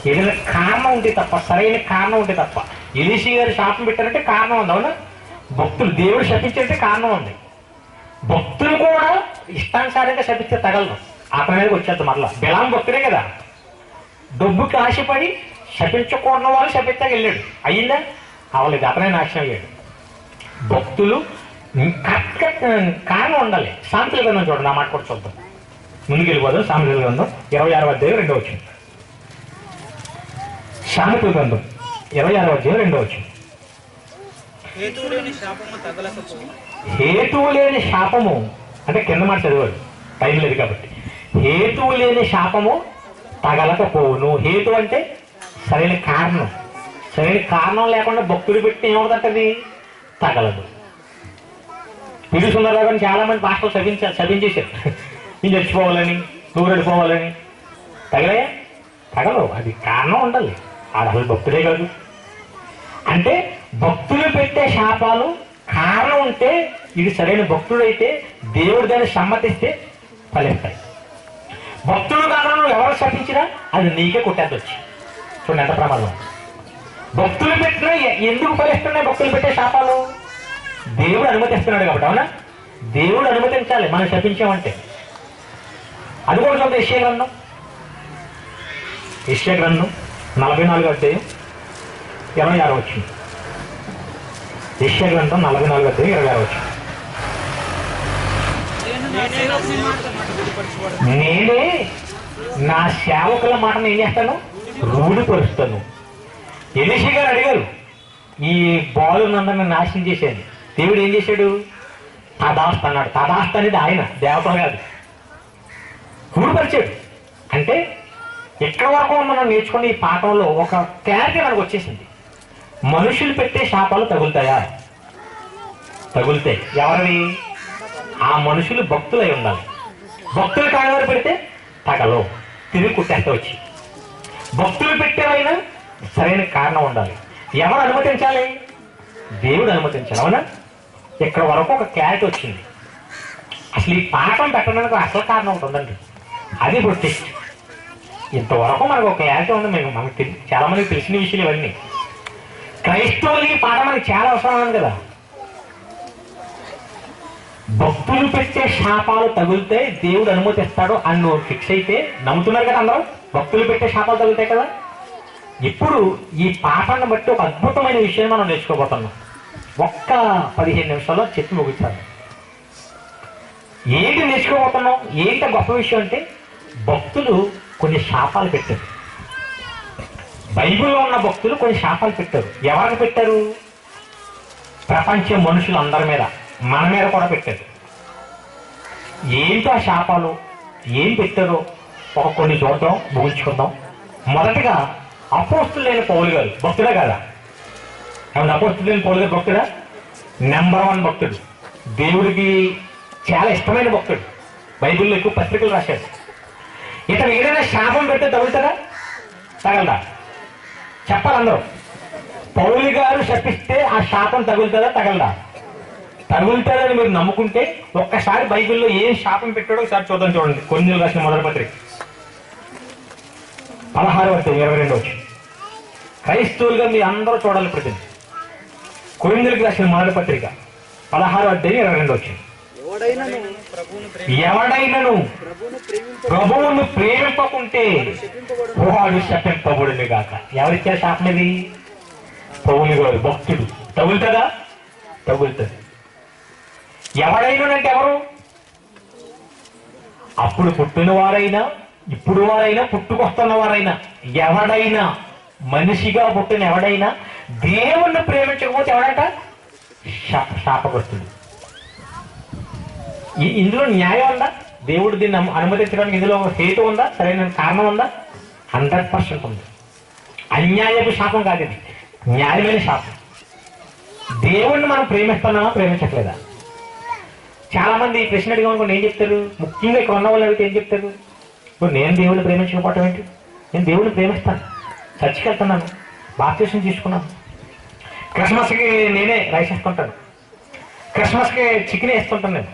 ఏదైనా కారణం ఉంటే తప్ప, సరైన కారణం ఉంటే తప్ప. ఎలీషా గారు శాపం పెట్టారంటే కారణం ఉంది, అవునా? భక్తులు దేవుడు శపించారంటే కారణం ఉంది. భక్తులు కూడా ఇష్టానుసారంగా శపిస్తే తగలదు, అతని మీదకి వచ్చేది. మరలా బిలాము భక్తుడే కదా, డబ్బుకి ఆశపడి శపించకూడని వాళ్ళు శపిస్తాకి వెళ్ళాడు. అయ్యిందా? అవలేదు, అతనే నాశనం అయ్యాడు. భక్తులు కారణం ఉండాలి. సామెతల గ్రంథం చూడండి, ఆ మాట కూడా చూద్దాం. ముందుకు వెళ్ళిపోదాం. సామెతల గ్రంథం 26వ అధ్యాయం 2వ వచనం. సామెతల గ్రంథం 26వ అధ్యాయం 2వ వచనం. హేతువు లేని శాపము అంటే కింద మాట చదివాడు, టైం లేదు కాబట్టి. హేతువు లేని శాపము తగలకపోవును. హేతు అంటే సరైన కారణం. సరైన కారణం లేకుండా భక్తుడు పెట్టి ఏమవుతుంటది? తగలదు. పిడి సుందరరావు చాలా మంది భాషలు శపించేశారు. నేను చచ్చిపోవాలని, నువ్వు వెళ్ళిపోవాలని. తగలే? తగలవు. అది కారణం ఉండాలి. ఆడ అసలు భక్తుడే కాదు. అంటే భక్తులు పెట్టే శాపాలు కారణం ఉంటే, ఇది సరైన భక్తుడైతే దేవుడు దాన్ని సమ్మతిస్తే ఫలిస్తాయి. భక్తుడు కారణం ఎవరు శపించినా అది నీకే కొట్టేద్దొచ్చి. చూడండి ఎంత ప్రమాదం. భక్తులు పెట్టినా ఎందుకు ఫలిస్తున్నాయి? భక్తులు పెట్టే శాపాలు దేవుడు అనుమతిస్తున్నాడు కాబట్టి, అవునా? దేవుడు అనుమతించాలి మనం శపించామంటే. అది కూడా చూద్దాం. యెషయా గ్రంథం 44వ అధ్యాయం 26వ వచనం. యెషయా గ్రంథం 44వ అధ్యాయం 26వ వచనం. నేనే నా సేవకుల మాటను ఏం చేస్తాను? రూఢిపరుస్తాను. ఎలీషా గారు అడిగారు, ఈ బాలునందరిని నాశనం చేశాను. దేవుడు ఏం చేశాడు? తదాస్తు అన్నాడు. తదాస్తు అనేది ఆయన, దేవత కాదు. రూఢిపరిచాడు. అంటే ఎక్కడ వరకు మనం నేర్చుకున్న ఈ పాఠంలో ఒక క్లారిటీ మనకు వచ్చేసింది. మనుషులు పెట్టే శాపాలు తగులుతాయా? తగులుతాయి. ఎవరివి? ఆ మనుషులు భక్తులై ఉండాలి. భక్తులు కానివారు పెడితే తగలవు, తిరిగి కుట్టేస్తే వచ్చి. భక్తులు పెట్టేవైనా సరైన కారణం ఉండాలి. ఎవరు అనుమతించాలి? దేవుడు అనుమతించాలి, అవునా? ఇక్కడ వరకు ఒక క్లారిటీ వచ్చింది. అసలు ఈ పాఠం పెట్టడానికి అసలు కారణం ఉంటుందండి, అది ఇప్పుడు టెస్ట్. ఇంతవరకు మనకు ఒక క్లారిటీ ఉంది. మనకు చాలా మందికి తెలిసిన విషయాలు ఇవన్నీ. క్రైస్తవులకి ఈ పాఠం మనకి చాలా అవసరం ఉంది కదా. భక్తులు పెట్టే శాపాలు తగులితే దేవుడు అనుమతిస్తాడు అని నువ్వు ఫిక్స్ అయితే నమ్ముతున్నారు కదా అందరూ. భక్తులు పెట్టే శాపాలు తగులుతాయి కదా. ఇప్పుడు ఈ పాఠాన్ని బట్టి ఒక అద్భుతమైన విషయాన్ని మనం నేర్చుకోబోతున్నాం. ఒక్క 15 నిమిషాల్లో చెప్పి ముగించాలి. ఏంటి నేర్చుకోబోతున్నాం? ఏంటి గొప్ప విషయం అంటే భక్తులు కొన్ని శాపాలు పెట్టారు. బైబిల్లో ఉన్న భక్తులు కొన్ని శాపాలు పెట్టారు. ఎవరికి పెట్టారు? ప్రపంచ మనుషులు అందరి మీద, మన మీద కూడా పెట్టారు. ఏంటో ఆ శాపాలు ఏం పెట్టారో కొన్ని చూద్దాం, ముగించుకుందాం. మొదటగా అపోస్తులైన పౌలు గారు భక్తుడా కాదా? ఏమన్నా అపోస్తులైన పౌలు గారు భక్తుడా? నెంబర్ 1 భక్తుడు, దేవుడికి చాలా ఇష్టమైన భక్తుడు, బైబిల్లో ఎక్కువ పత్రికలు రాశాడు. ఇతను ఏదైనా శాపం పెడితే తగులుతారా? తగలదా? చెప్పాలి అందరూ. పౌలు గారు శపిస్తే ఆ శాపం తగులుతుందా? తగలదా? తగులుతుందని మీరు నమ్ముకుంటే ఒక్కసారి బైబిల్లో ఏం శాపం పెట్టాడో ఒకసారి చూద్దాం. చూడండి, కొరింథీయులకు రాసిన మొదటి పత్రిక 16:22. క్రైస్తవులుగా మీ అందరూ చూడాలి ప్రతిదీ. కొరింథీయులకు రాసిన మొదటి పత్రిక 16:22. ఎవడైనను ప్రభువును ప్రేమింపకుంటే వాడు శపింపబడును గాక. ఎవరిచ్చారు శాపం? ఇది పౌలు గారు, భక్తుడు. తగులుతుందా? తగులుతుంది. ఎవడైనానంటే ఎవరు? అప్పుడు పుట్టిన వారైనా, ఇప్పుడు వారైనా, పుట్టుకొస్తున్న వారైనా, ఎవడైనా, మనిషిగా పుట్టిన ఎవడైనా దేవుణ్ణి ప్రేమించకపోతే ఎవడంట? శాపగ్రస్తుడు. ఇందులో న్యాయం ఉందా? దేవుడు దీన్ని అనుమతించడానికి ఇందులో హేతు ఉందా? సరైన కారణం ఉందా? 100% ఉంది. అన్యాయపు శాపం కాదు ఇది, న్యాయమైన శాపం. దేవుణ్ణి మనం ప్రేమిస్తున్నామా, ప్రేమించట్లేదా? చాలా మంది ఈ ప్రశ్న అడిగామనుకోండి ఏం చెప్తారు? ముఖ్యంగా ఇక్కడ ఉన్న వాళ్ళు అడిగితే ఏం చెప్తారు? ఇప్పుడు నేను దేవుడిని ప్రేమించకపోవటం ఏంటి? నేను దేవుడిని ప్రేమిస్తాను, చర్చికి వెళ్తున్నాను, బాప్తిసం తీసుకున్నాను, క్రిస్మస్కి నేనే రైస్ వేసుకుంటాను, క్రిస్మస్కి చికెన్ వేసుకుంటాను.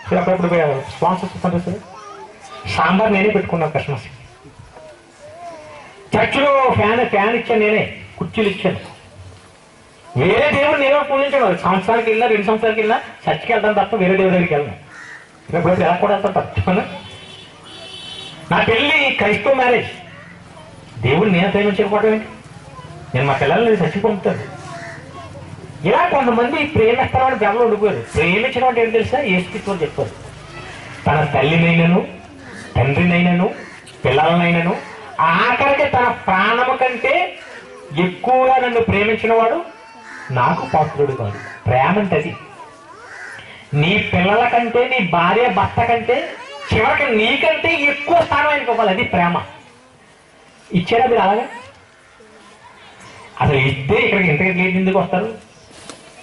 నేను అప్పుడప్పుడు స్పాన్సర్స్ ఇస్తాను సార్, సాంబార్ నేనే పెట్టుకున్నాను క్రిస్మస్కి. చర్చిలో ఫ్యాన్ ఇచ్చాను నేనే, కుర్చీలు ఇచ్చాను. వేరే దేవుడు నేను పూజించాను. సంవత్సరానికి వెళ్ళినా 2 సంవత్సరాలకి వెళ్ళినా చర్చికి వెళ్తాను తప్ప వేరే దేవుడి దగ్గరికి వెళ్ళను. ఇప్పుడు ఎలా కూడా వెళ్తాను తప్ప. నా పెళ్ళి క్రైస్తవ మ్యారేజ్. దేవుడు నేను ప్రేమించకపోవడం ఏంటి? నేను మా పిల్లల్ని నేను చర్చికి పంపుతాను. ఇలా కొంతమంది ప్రేమిస్తామని బెమ్మలో ఉండిపోయారు. ప్రేమించడం అంటే ఏంటి తెలుసా? యేసుక్రీస్తు చెప్పారు, తన తల్లినైనను, తండ్రినైనను, పిల్లలనైనను, ఆఖరికి తన ప్రాణము కంటే ఎక్కువగా నన్ను ప్రేమించిన వాడు నాకు పాత్రుడు కాదు. ప్రేమ అంటే అది. నీ పిల్లల కంటే, నీ భార్య భర్త కంటే, చివరికి నీకంటే ఎక్కువ స్థానం ఆయనకి ఇవ్వాలి. అది ప్రేమ. ఇచ్చారా మీరు అలాగే? అసలు ఇస్తే ఇక్కడికి ఇంతకీ ఎందుకు వస్తారు?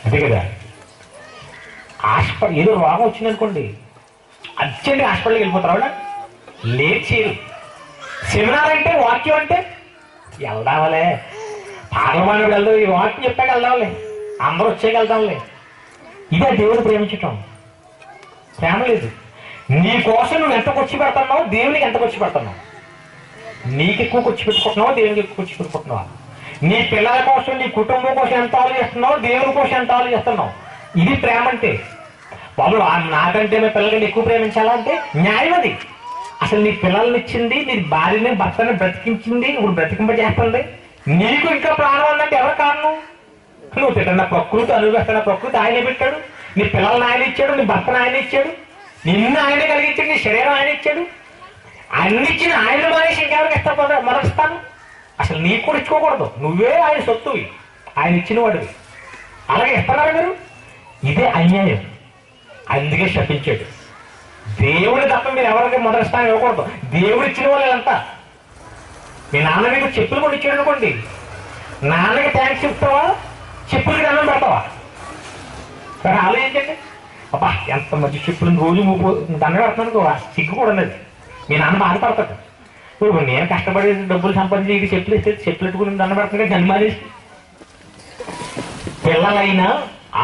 అదే కదా. హాస్పిటల్ ఏదో రోగం వచ్చిందనుకోండి, అర్జెంట్గా హాస్పిటల్కి వెళ్ళిపోతారు. ఆవిడ లేట్ చేయరు. సెమినార్ అంటే, వాక్యం అంటే వెళ్దాంలే, పార్లమానుడు వెళ్దాం, ఈ వాక్యం చెప్పాక వెళ్దాంలే, అందరూ వచ్చాక వెళ్దాంలే. ఇదే దేవుడు ప్రేమించటం. ప్రేమ లేదు. నీ కోసం నువ్వు ఎంత ఖర్చు పెడుతున్నావు, దేవునికి ఎంత ఖర్చు పెడుతున్నావు? నీకు ఎక్కువ ఖర్చు పెట్టుకుంటున్నావా, దేవునికి ఎక్కువ ఖర్చు పెట్టుకుంటున్నావా? నీ పిల్లల కోసం, నీ కుటుంబం కోసం ఎంత ఆలోచిస్తున్నావు, దేవుని కోసం ఎంత ఆలోచిస్తున్నావు? ఇది ప్రేమ అంటే. బాబు నాకంటే మీ పిల్లల్ని ఎక్కువ ప్రేమించాలా అంటే న్యాయం అది. అసలు నీ పిల్లల్ని ఇచ్చింది, నీ భార్యని భర్తని బ్రతికించింది, ఇప్పుడు బ్రతికింపజేస్తుంది. నీకు ఇంకా ప్రాణం ఉందంటే ఎవరు కారణం? నువ్వు తిట్టిన ప్రకృతి, అనుభవిస్తున్న ప్రకృతి ఆయనే పెట్టాడు. నీ పిల్లల్ని ఆయన ఇచ్చాడు, నీ భర్తను ఆయన ఇచ్చాడు, నిన్ను ఆయనే కలిగించాడు, నీ శరీరం ఆయన ఇచ్చాడు. అన్ని ఇచ్చిన ఆయన మానేసి ఇంకెవరికి ఇష్టపడ మరస్తాను? అసలు నీకు కూడా ఇచ్చుకోకూడదు. నువ్వే ఆయన సొత్తువి, ఆయన ఇచ్చిన వాడివి. అలాగే ఇస్తున్నారా మీరు? ఇదే అన్యాయం. అందుకే శపించాడు. దేవుడి తప్ప మీరు ఎవరికి మొదటి స్థానం ఇవ్వకూడదు. దేవుడు ఇచ్చిన వాళ్ళంతా. మీ నాన్న మీకు చెప్పులు కూడా ఇచ్చాడు అనుకోండి, నాన్నకి థ్యాంక్స్ చెప్తావా, చెప్పులకి దండం పెడతావా? సరే ఆలోచించండి. అబ్బా ఎంత మంచి చెప్పులు రోజు దండ పెడుతున్నాను, సిగ్గు కూడా ఉన్నది. మీ నాన్న బాధపడతాడు. ఇప్పుడు నేను కష్టపడి డబ్బులు సంపాదించి చెప్పులు ఇస్తే చెప్పులు పెట్టుకుని దండ పెడుతున్నా గన్మానేసి. పిల్లలైనా,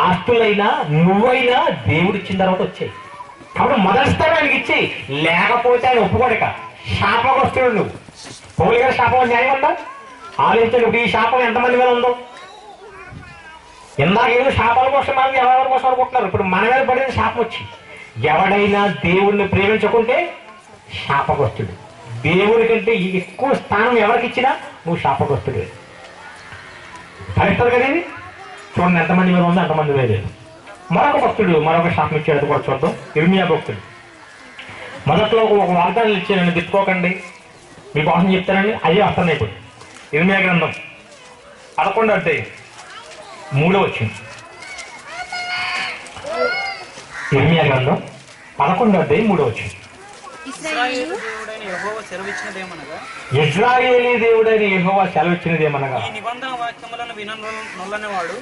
ఆస్తులైనా, నువ్వైనా దేవుడు ఇచ్చిన తర్వాత వచ్చాయి. కాబట్టి మొదటి స్థానం ఆయనకి ఇచ్చేయి. లేకపోతే ఆయన ఒప్పుకోడక. శాపగ్రస్తుడు నువ్వు. పౌలు గారి శాపం న్యాయం ఉందా? ఆలోచించండి. ఇప్పుడు ఈ శాపం ఎంతమంది మీద ఉందో. ఇందాక ఏదో శాపాల కోసం మనం ఎవరి కోసం అనుకుంటున్నారు. ఇప్పుడు మన మీద పడిన శాపం వచ్చి, ఎవడైనా దేవుడిని ప్రేమించకుంటే శాపగ్రస్తుడు. దేవుడి కంటే ఎక్కువ స్థానం ఎవరికి ఇచ్చినా నువ్వు శాపగ్రస్తుడే. ఫలిస్తారు కదా ఇది. చూడండి ఎంతమంది మీద ఉందో అంతమంది మీద లేదు. మరొక భక్తుడు మరొక శాపం ఇచ్చాడు, అది కూడా చూద్దాం. ఇర్మియా భక్తుడు మొదట్లో ఒక వాగ్దానం ఇచ్చానండి, తిప్పుకోకండి, మీకోసం చెప్తానండి, అయ్యే వస్తాను. ఇప్పుడు ఇర్మియా గ్రంథం 11వ అధ్యాయం 3వ వచనం. ఇర్మియా గ్రంథం 11వ అధ్యాయం 3వ వచనం. ఇశ్రాయేలు దేవుడైన యెహోవా సెలవిచ్చినదేమనగా, ఇశ్రాయేలీ దేవుడైన యెహోవా సెలవిచ్చినదేమనగా, ఈ నిబంధన వాక్యములను విననొల్లనివాడు.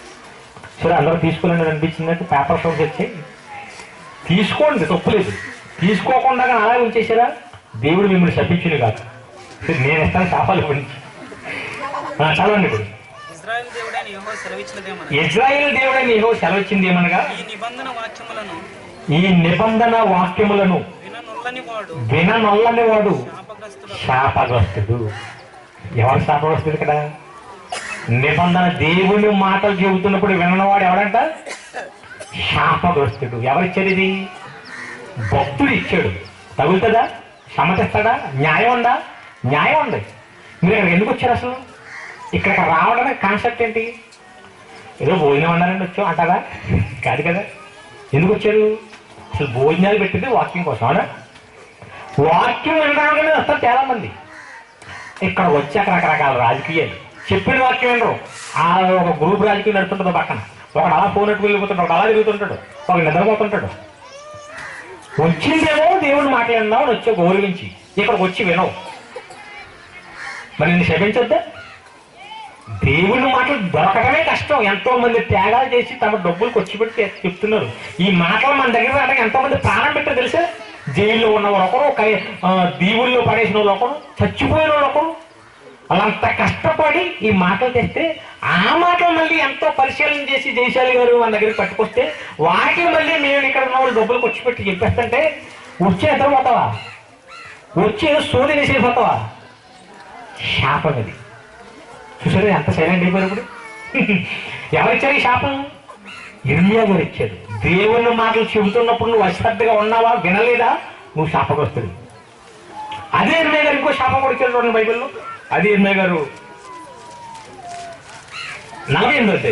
సరే, అందరూ తీసుకోవాలని అనిపించినట్టు పేపర్ షోస్ వచ్చాయి, తీసుకోండి, తప్పులేదు. తీసుకోకుండా అలాగే ఉంచేసారా, దేవుడు మిమ్మల్ని శపించును కాదు. నేను ఇస్తాను శాపాలు గురించి. చదవండి ఇప్పుడు. ఇశ్రాయేలు దేవుడైన యెహోవా సెలవిచ్చినదేమనగా, ఇశ్రాయేలు దేవుడైన యెహోవా సెలవిచ్చింది ఏమనగా, ఈ నిబంధన వాక్యములను విననొల్లని వాడు శాపగ్రస్తుడు. ఎవరు శాపగ్రస్తుడు ఇక్కడ? నిబంధన దేవుని మాటలు చెబుతున్నప్పుడు విననవాడు ఎవడంట? శాపగ్రస్తుడు. ఎవరిచ్చాడు ఇది? భక్తుడు ఇచ్చాడు. తగులుతుందా? సమ్మతిస్తాడా? న్యాయం ఉందా? న్యాయం ఉంది. మీరు ఇక్కడికి ఎందుకు వచ్చారు అసలు? ఇక్కడికి రావడానికి కాన్సెప్ట్ ఏంటి? ఏదో భోజనం వండాలని వచ్చాం అంటారా? కాదు కదా. ఎందుకు వచ్చారు? అసలు భోజనాలు పెట్టింది వాక్యం కోసం. అవునా? వాక్యం వినడానికి వస్తారు చాలా మంది. ఇక్కడ వచ్చాక రకరకాల రాజకీయాలు, చెప్పిన వాక్యం వినరు. ఆ ఒక గ్రూప్ రాజకీయం నడుతుంటుంది పక్కన. ఒకడు అలా పోనట్టు వెళ్ళిపోతుంటాడు, ఒకడు అలా తిరుగుతుంటాడు, ఒక నిద్రపోతుంటాడు. వచ్చిందేమో దేవుడిని మాట్లాడినావు, వచ్చే గౌరవించి ఇక్కడికి వచ్చి వినవు. మరి నిన్ను శపించొద్దా? దేవుని మాటలు దొరకడమే కష్టం. ఎంతో మంది త్యాగాలు చేసి తమ డబ్బులు ఖర్చు పెట్టి చెప్తున్నారు. ఈ మాటలు మన దగ్గర రావడానికి ఎంతో మంది ప్రాణం పెట్టారు తెలుసా? జైల్లో ఉన్న వాళ్ళు ఒకరు, దీవుల్లో పడేసిన వాళ్ళు ఒకరు, చచ్చిపోయిన వాళ్ళు ఒకరు. వాళ్ళంత కష్టపడి ఈ మాటలు తెస్తే ఆ మాటలు మళ్ళీ ఎంతో పరిశీలన చేసి జయశాలి గారు మన దగ్గరికి పట్టుకొస్తే వాటికి మళ్ళీ మేము ఇక్కడ ఉన్న వాళ్ళు డబ్బులు ఖర్చు పెట్టి చెప్పేస్తుంటే వచ్చి ఎదురుపోతావా? వచ్చి సోది వేసేపోతావా? శాపం ఇది. చూసారు ఎంత సైలెంట్ అయిపోయారు ఇప్పుడు? ఎవరిచ్చారు ఈ శాపం? ఇర్మియా గారు ఇచ్చారు. దేవుని మాటలు చెబుతున్నప్పుడు నువ్వు అశ్రద్ధగా ఉన్నావా, వినలేదా, నువ్వు శాపగ్రస్తుడు. అదే ఇర్మియా గారు ఇంకో శాపం కూడా ఇచ్చారు చూడండి బైబిల్లో. అది ఇర్మియా గారు 48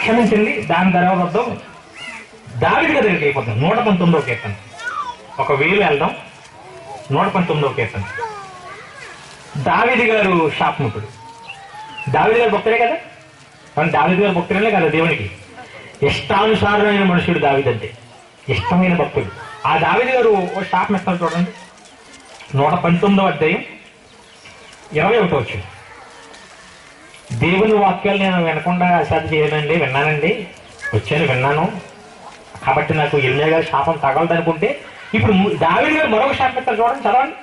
క్షమించండి, దాని తర్వాత దావీదు దగ్గరికి అయిపోతాం. 119వ కీర్తన. ఒక వేలు వెళ్దాం. 119వ కీర్తన. దావీదు గారు శాపముఖుడు. దావీదు గారు భక్తుడే కదా. కానీ దావీదు గారు భక్తుడే కదా, దేవునికి ఇష్టానుసారమైన మనుషుడు దావీదు అంటే, ఇష్టమైన భక్తుడు. ఆ దావీదు గారు ఓ శాపం ఇస్తాను చూడండి. 119వ అధ్యాయం 21వ వచనం. దేవుని వాక్యాలు నేను వినకుండా అశ్రద్ధ చేయనండి, విన్నానండి, వచ్చాను విన్నాను, కాబట్టి నాకు ఇర్మియా గారి శాపం తగలదు అనుకుంటే ఇప్పుడు దావీదు గారు మరొక శాపం ఇస్తారు చూడండి, చదవండి.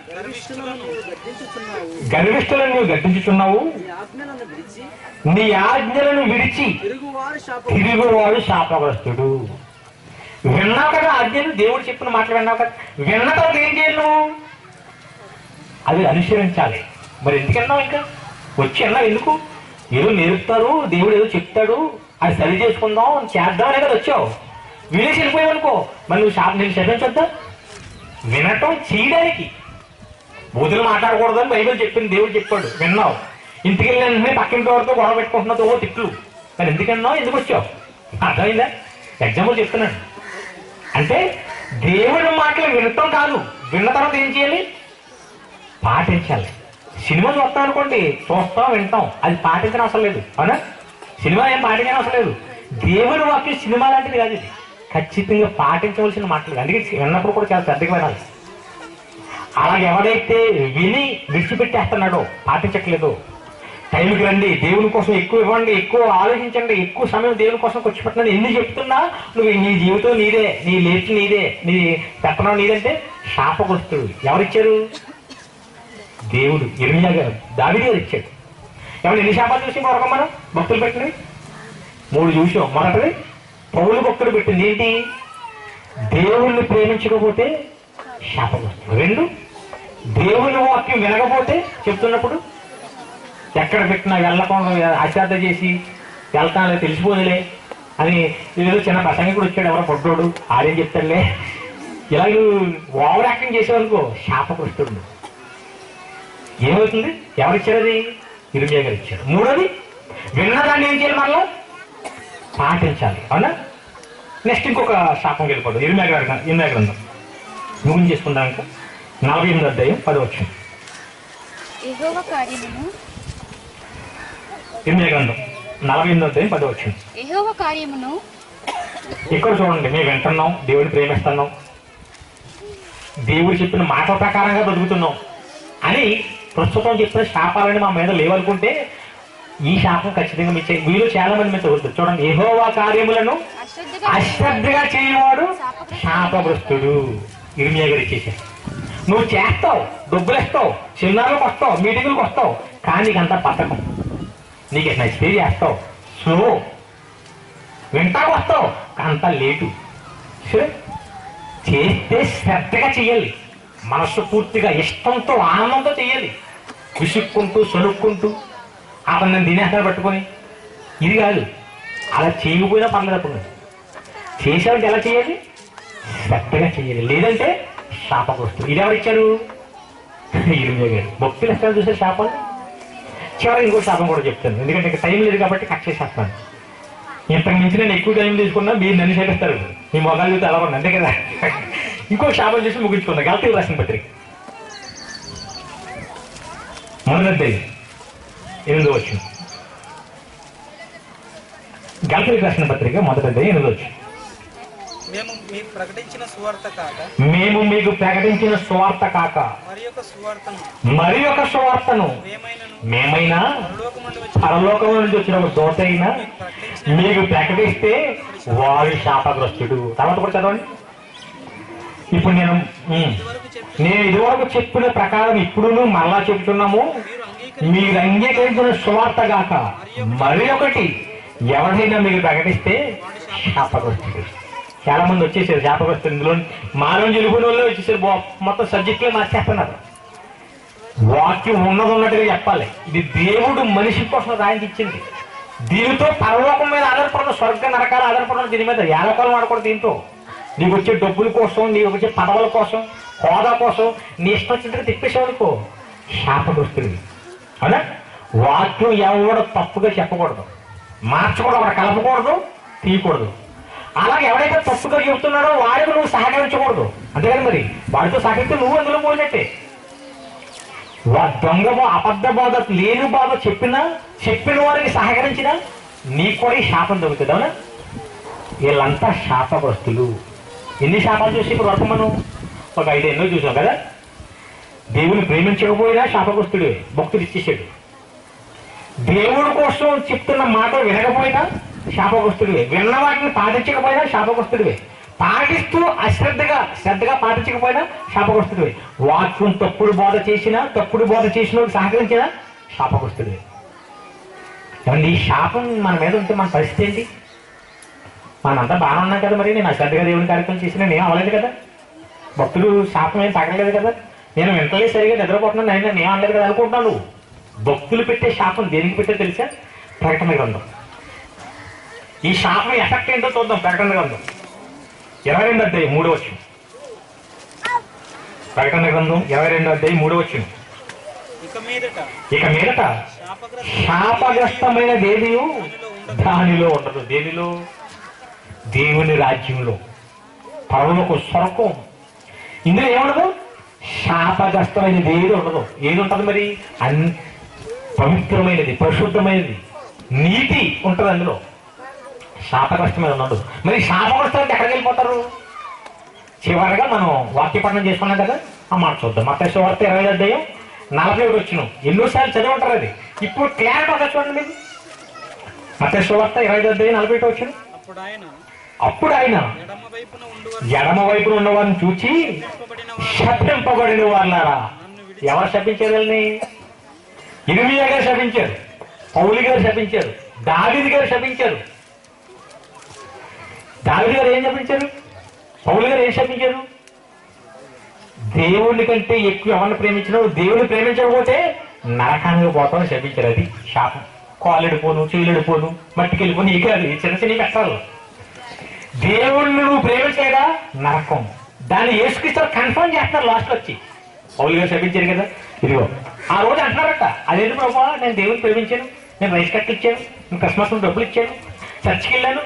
గర్విష్ఠులను నువ్వు గద్దించుచున్నావు, నీ ఆజ్ఞలను విడిచి తిరుగువాడు శాపగ్రస్తుడు. విన్నావు కదా ఆజ్ఞలు, దేవుడు చెప్పిన మాటలు విన్నావు కదా, విన్న తర్వాత ఏం చేయాలి నువ్వు? అది అనుసరించాలి. మరి ఎందుకు విన్నావు? ఇంకా వచ్చి అన్నావు ఎందుకు? ఏదో నేర్పుతారు, దేవుడు ఏదో చెప్తాడు, అది సరి చేసుకుందాం చేద్దాం అనే కదా వచ్చావు. వినేసి వెళ్ళిపోయావు అనుకో, మరి నువ్వు నేను శపించొద్దా? వినటం చేయడానికి. బూతులు మాట్లాడకూడదని బైబిల్ చెప్పింది, దేవుడు చెప్పాడు, విన్నావు. ఇంటికి వెళ్ళి పక్కింటి వారితో గొడవ పెట్టుకుంటున్నావు, ఓ తిట్లు. మరి ఎందుకు విన్నావు, ఎందుకు వచ్చావు? అర్థమైందా? ఎగ్జాంపుల్ చెప్తున్నాను. అంటే దేవుడి మాటలు వినటం కాదు, విన్న తర్వాత ఏం చేయాలి? పాటించాలి. సినిమా చూస్తాం అనుకోండి, చూస్తాం వింటాం, అది పాటించడం అవసరం లేదు. అవునా? సినిమా ఏం పాటించడం అవసరం లేదు. దేవుని వాక్యం సినిమా లాంటిది కాదు, ఇది ఖచ్చితంగా పాటించవలసిన మాటలు. అందుకే విన్నప్పుడు కూడా చాలా శ్రద్ధగా వినాలి. అలాగే ఎవరైతే విని విడిచిపెట్టేస్తున్నాడో, పాటించట్లేదో, టైంకి రండి, దేవుని కోసం ఎక్కువ ఇవ్వండి, ఎక్కువ ఆలోచించండి, ఎక్కువ సమయం దేవుని కోసం ఖర్చు పెట్టండి, ఎన్ని చెప్తున్నా నువ్వు నీ జీవితం నీదే, నీ లేచి నీదే, నీ పెత్తనం నీదంటే శాపగ్రస్తుడు. ఎవరిచ్చారు? దేవుడు. ఇర్మియా గారు, దావీదు గారు ఇచ్చాడు. ఎవరు ఎన్ని శాపాలు చూసి మరొక మనం భక్తులు పెట్టినవి 3 చూసాం. మొదటిది పౌలు భక్తులు పెట్టింది ఏంటి? దేవుణ్ణి ప్రేమించకపోతే శాపగ్రస్తుడు. 2, దేవుని వాక్యం వినకపోతే చెప్తున్నప్పుడు ఎక్కడ పెట్టినా వెళ్ళకుండా అశ్రద్ధ చేసి వెళ్తానులే, తెలిసిపోదులే అని ఏదో చిన్న ప్రసంగికుడు వచ్చాడు, ఎవరో పొట్టోడు, ఆడేం చెప్తాడులే, ఇలా ఓవర్ యాక్టింగ్ చేసేవనుకో శాపగ్రస్తుడు. ఏమవుతుంది? ఎవరిచ్చారు అది? ఇర్మియా గారు ఇచ్చారు. 3వది విన్నదాన్ని ఏం చేయాలి? మళ్ళా పాటించాలి. అవునా? నెక్స్ట్ ఇంకొక శాపం వెళ్ళిపోతుంది. ఇర్మియా గ్రంథం ముగించేసుకుందాం. ఇంకా 48వ అధ్యాయం 10వ వచనం. యెహోవా కార్యమును ఇర్మియా గ్రంథం 48వ అధ్యాయం 10వ వచనం. యెహోవా కార్యమును ఇక్కడ చూడండి, మేము వింటున్నాం, దేవుడిని ప్రేమిస్తున్నాం, దేవుడు చెప్పిన మాట ప్రకారంగా బతుకుతున్నాం అని ప్రస్తుతం చెప్పిన శాపాలని మా మీద లేవనుకుంటే ఈ శాపం ఖచ్చితంగా మీలో చాలా మంది మీద వస్తుంది. చూడండి, యెహోవా కార్యములను అశ్రద్ధగా చేయవాడు శాపగ్రస్తుడు. ఇర్మియా గారు ఇచ్చేసాడు. నువ్వు చేస్తావు, డబ్బులు ఇస్తావు, చిన్నారులకు వస్తావు, మీటింగులకు వస్తావు, కానీ నీకంతా పథకం, నీకు నచ్చితే చేస్తావు, స్లో వింటా వస్తావు, అంతా లేటు. సరే, చేస్తే శ్రద్ధగా చెయ్యాలి, మనస్సు పూర్తిగా ఇష్టంతో ఆనందంతో చెయ్యాలి. విసుక్కుంటూ సొనుక్కుంటూ అతను నేను తినేస్తాను పట్టుకొని ఇది కాదు. అలా చేయకపోయినా పర్లేదు. అప్పుడు చేసేవాడికి ఎలా చేయాలి? శ్రద్ధగా చేయాలి, లేదంటే శాపగ్రస్తుడు. ఇది ఎవరిచ్చారు? ఇర్మియా గారు. భక్తులు ఎక్కడ చూసే శాపాలు. చివరికి ఇంకో శాపం కూడా చెప్తాను, ఎందుకంటే ఇక టైం లేదు కాబట్టి కట్ చేసేస్తాను. ఇంతకు మించి నేను ఎక్కువ టైం తీసుకున్నా మీరు నన్ను చేపిస్తారు, మీ మొగాలు చూస్తే అలా ఉన్నా, అంతే కదా. ఇంకో శాపం చేసి ముగించుకున్నా. గలతీయులకు రాసిన పత్రిక 1వ అధ్యాయం 8వ వచనం. గలతీయులకు రాసిన పత్రిక 1వ అధ్యాయం 8వ వచనం. మేము మీకు ప్రకటించిన సువార్త కాక మరి ఒక సువార్తను మేమైనా పరలోకం నుంచి వచ్చిన ఒక దోత అయినా మీకు ప్రకటిస్తే వారి శాపగ్రస్తుడు. తర్వాత కూడా చదవండి. ఇప్పుడు నేను ఇదివరకు చెప్పిన ప్రకారం ఇప్పుడును మళ్ళా చెప్తున్నాము, మీరు అంగీకరించిన సువార్త గాక మరి ఒకటి ఎవరైనా మీకు ప్రకటిస్తే శాపగ్రస్తుడు. చాలా మంది వచ్చేసారు శాపగ్రస్తుడు. ఇందులో మాలోంచి వెళ్ళిపోయిన వాళ్ళు వచ్చేసారు. మొత్తం సబ్జెక్టులే మార్చేస్తున్నారు. వాక్యం ఉన్నట్టుగా చెప్పాలి. ఇది దేవుడు మనిషి కోసం రాయించి ఇచ్చింది. దీనితో పరలోకం మీద ఆధారపడిన, స్వర్గ నరకాలు ఆధారపడిన, దీని మీద ఏలకాలం ఆడకూడదు. దీంతో నీకు వచ్చే డబ్బుల కోసం, నీకు వచ్చే పదవుల కోసం, హోదా కోసం నీ ఇష్టం వచ్చినట్టుగా తిప్పేసేవాడుకో శాపగ్రస్తుడివి. అవునా? వాక్యం ఎవడో తప్పుగా చెప్పకూడదు, మార్చకూడదు, అక్కడ కలపకూడదు, తీయకూడదు. అలాగే ఎవడైతే తప్పుగా చెబుతున్నాడో వాడికి నువ్వు సహకరించకూడదు. అంతేకాదు, మరి వాడితో సహకరిస్తే నువ్వు అందులో పోయినట్టే. దొంగ అబద్ధ బాధ, లేని బాధ చెప్పిన వారికి సహకరించినా నీకు కూడా ఈ శాపం దొరుకుతుంది. అవునా? వీళ్ళంతా శాపగ్రస్తులు. ఎన్ని శాపాలు చూసి ఇప్పుడు వరకు మనం ఒక 5 చూసాం కదా. దేవుని ప్రేమించకపోయినా శాపగ్రస్తుడే, భక్తుడు ఇచ్చేసాడు. దేవుడి కోసం చెప్తున్న మాట వినకపోయినా శాపగ్రస్తుడివే, విన్న వాటిని పాటించకపోయినా శాపగ్రస్తుడివే, పాటిస్తూ శ్రద్ధగా పాటించకపోయినా శాపగ్రస్తుడివే, వాక్యం తప్పుడు బోధ చేసిన సహకరించినా శాపగ్రస్తుడివే. ఏమండి, ఈ శాపం మన మీద ఉంటే మన పరిస్థితి ఏంటి? మనంతా బాగానే ఉన్నాం కదా. మరి నేను అశ్రద్ధగా దేవుని కార్యక్రమం చేసినా నేను అవ్వలేదు కదా. భక్తులు శాపం ఏం తగ్గలేదు కదా. నేను వింటలేదు, సరిగా నిద్రపోతున్నాను, నేను అనలేదు కదా అనుకుంటున్నాను. నువ్వు భక్తులు పెట్టే శాపం దేనికి పెట్టే తెలుసా? ప్రకటన గ్రంథం. ఈ శాపం ఎఫెక్ట్ ఏంటో చూద్దాం. ప్రకటన గ్రంథం 22వ అధ్యాయం 3వ వచనం. ప్రకటన గ్రంథం 22వ అధ్యాయం 3వ వచనం. ఇక మీదట శాపగ్రస్తమైన దేవియు దానిలో ఉండదు. దేనిలో? దేవుని రాజ్యంలో, పరలోక స్వర్గం. ఇందులో ఏముండదు? శాపగ్రస్తమైన దేవి ఉండదు. ఏది ఉంటుంది మరి? పవిత్రమైనది, పరిశుద్ధమైనది, నీతి ఉంటుంది అందులో. శాపగ్రస్తమైన ఉండదు. మరి శాపగ్రస్తం అంటే ఎక్కడికి వెళ్ళిపోతారు? చివరిగా మనం వాక్యపఠనం చేసుకున్నాం కదా, ఆ మాట చూద్దాం. మత్తయి సువార్త 20వ అధ్యాయం 41వ వచనం. ఎన్నోసార్లు చదివి ఉంటారు అది. ఇప్పుడు క్లారిటీ ఒక చూడండి మీకు. మత్తయి సువార్త 20వ అధ్యాయం 41వ వచనం. అప్పుడు ఆయన ఎడమ వైపున ఉన్నవారిని చూచి, శపింపబడిన వాళ్ళారా. ఎవరు శపించారు వాళ్ళని? ఇర్మియా గారు శపించారు, పౌలు గారు శపించారు, దావీదు గారు శపించారు. దావీదు గారు ఏం శపించారు? పౌలు గారు ఏం శపించారు? దేవుని కంటే ఎక్కువ ఎవరిని ప్రేమించినా, దేవుని ప్రేమించకపోతే నరకానికి పోతామని శపించారు. అది శాపం. కాళ్ళెడిపోను, చెవులెడిపోను, మట్టికెళ్ళిపోను, ఇక అది చిన్న చిన్న కష్టాలు. దేవుణ్ణి నువ్వు ప్రేమించలేదా? నరకం. దాన్ని యేసుక్రీస్తు కన్ఫర్మ్ చేస్తున్నారు లాస్ట్ వచ్చి. పౌలు గారు శపించారు కదా. ఇదిగో ఆ రోజు అంటున్నారట, అదేంటి ప్రభా, నేను దేవుని ప్రేమించాను, నేను రైస్ కట్లు ఇచ్చాను, నేను క్రిస్మస్ డబ్బులు ఇచ్చాను, చర్చికి వెళ్ళాను,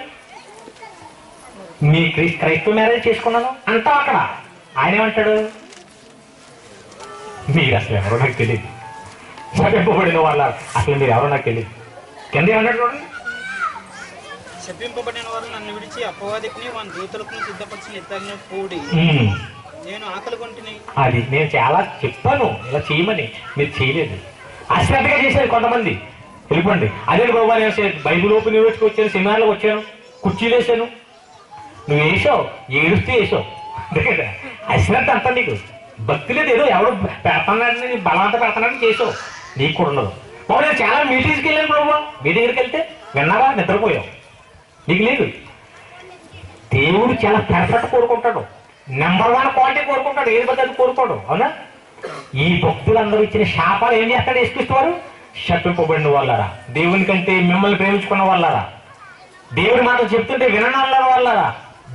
మీ క్రైస్తవ మ్యారేజ్ చేసుకున్నాను అంటావు అక్కడ. ఆయన ఏమంటాడు? మీరు అసలు ఎవరో నాకు తెలియదు, శపింపబడిన వాళ్ళ అసలు మీరు ఎవరో నాకు తెలియదు. కింద ఏమన్నాడు చూడండి, శపింపబడిన వారు నన్ను విడిచి అపవాదికి వాని దూతలకు సిద్ధపరిచిన ఇతరులను కూడి నేను ఆకలి కొంటిని. అది నేను చాలా చెప్పాను ఇలా చేయమని, మీరు చేయలేదు. అశ్రద్ధగా చేశారు కొంతమంది. వెళ్ళిపోండి. అదే బాబా నేను బైబుల్ ఓపెన్ యూనివర్సిటీకి వచ్చాను, సెమినార్లకు వచ్చాను, కుర్చీలు వేసాను. నువ్వు వేసావు, ఏడుస్తూ వేసావు. కదా అశ్రద్ధ అంతా నీకు. భక్తి లేదు, ఏదో ఎవడో పెడుతున్నాడని బలవంత పెడుతున్నాడని చేసావు. నీకు కూడా ఉండదు. బాబు నేను చాలా మీటింగ్స్కి వెళ్ళాను బాబు. మీటింగ్కి వెళ్తే విన్నావా? నిద్రపోయావు. నీకు లేదు. దేవుడు చాలా పెర్ఫెక్ట్ కోరుకుంటాడు, నెంబర్ 1 క్వాలిటీ కోరుకుంటాడు, ఏది బద్దలు కోరుకోడు. అవునా? ఈ భక్తులందరూ ఇచ్చిన శాపాలు ఏం చేస్తాడు యేసుక్రీస్తువారు? శపింపబడిన వాళ్ళరా, దేవుని కంటే మిమ్మల్ని ప్రేమించుకున్న వాళ్ళరా, దేవుడి మాటలు చెప్తుంటే విననాల వాళ్ళరా,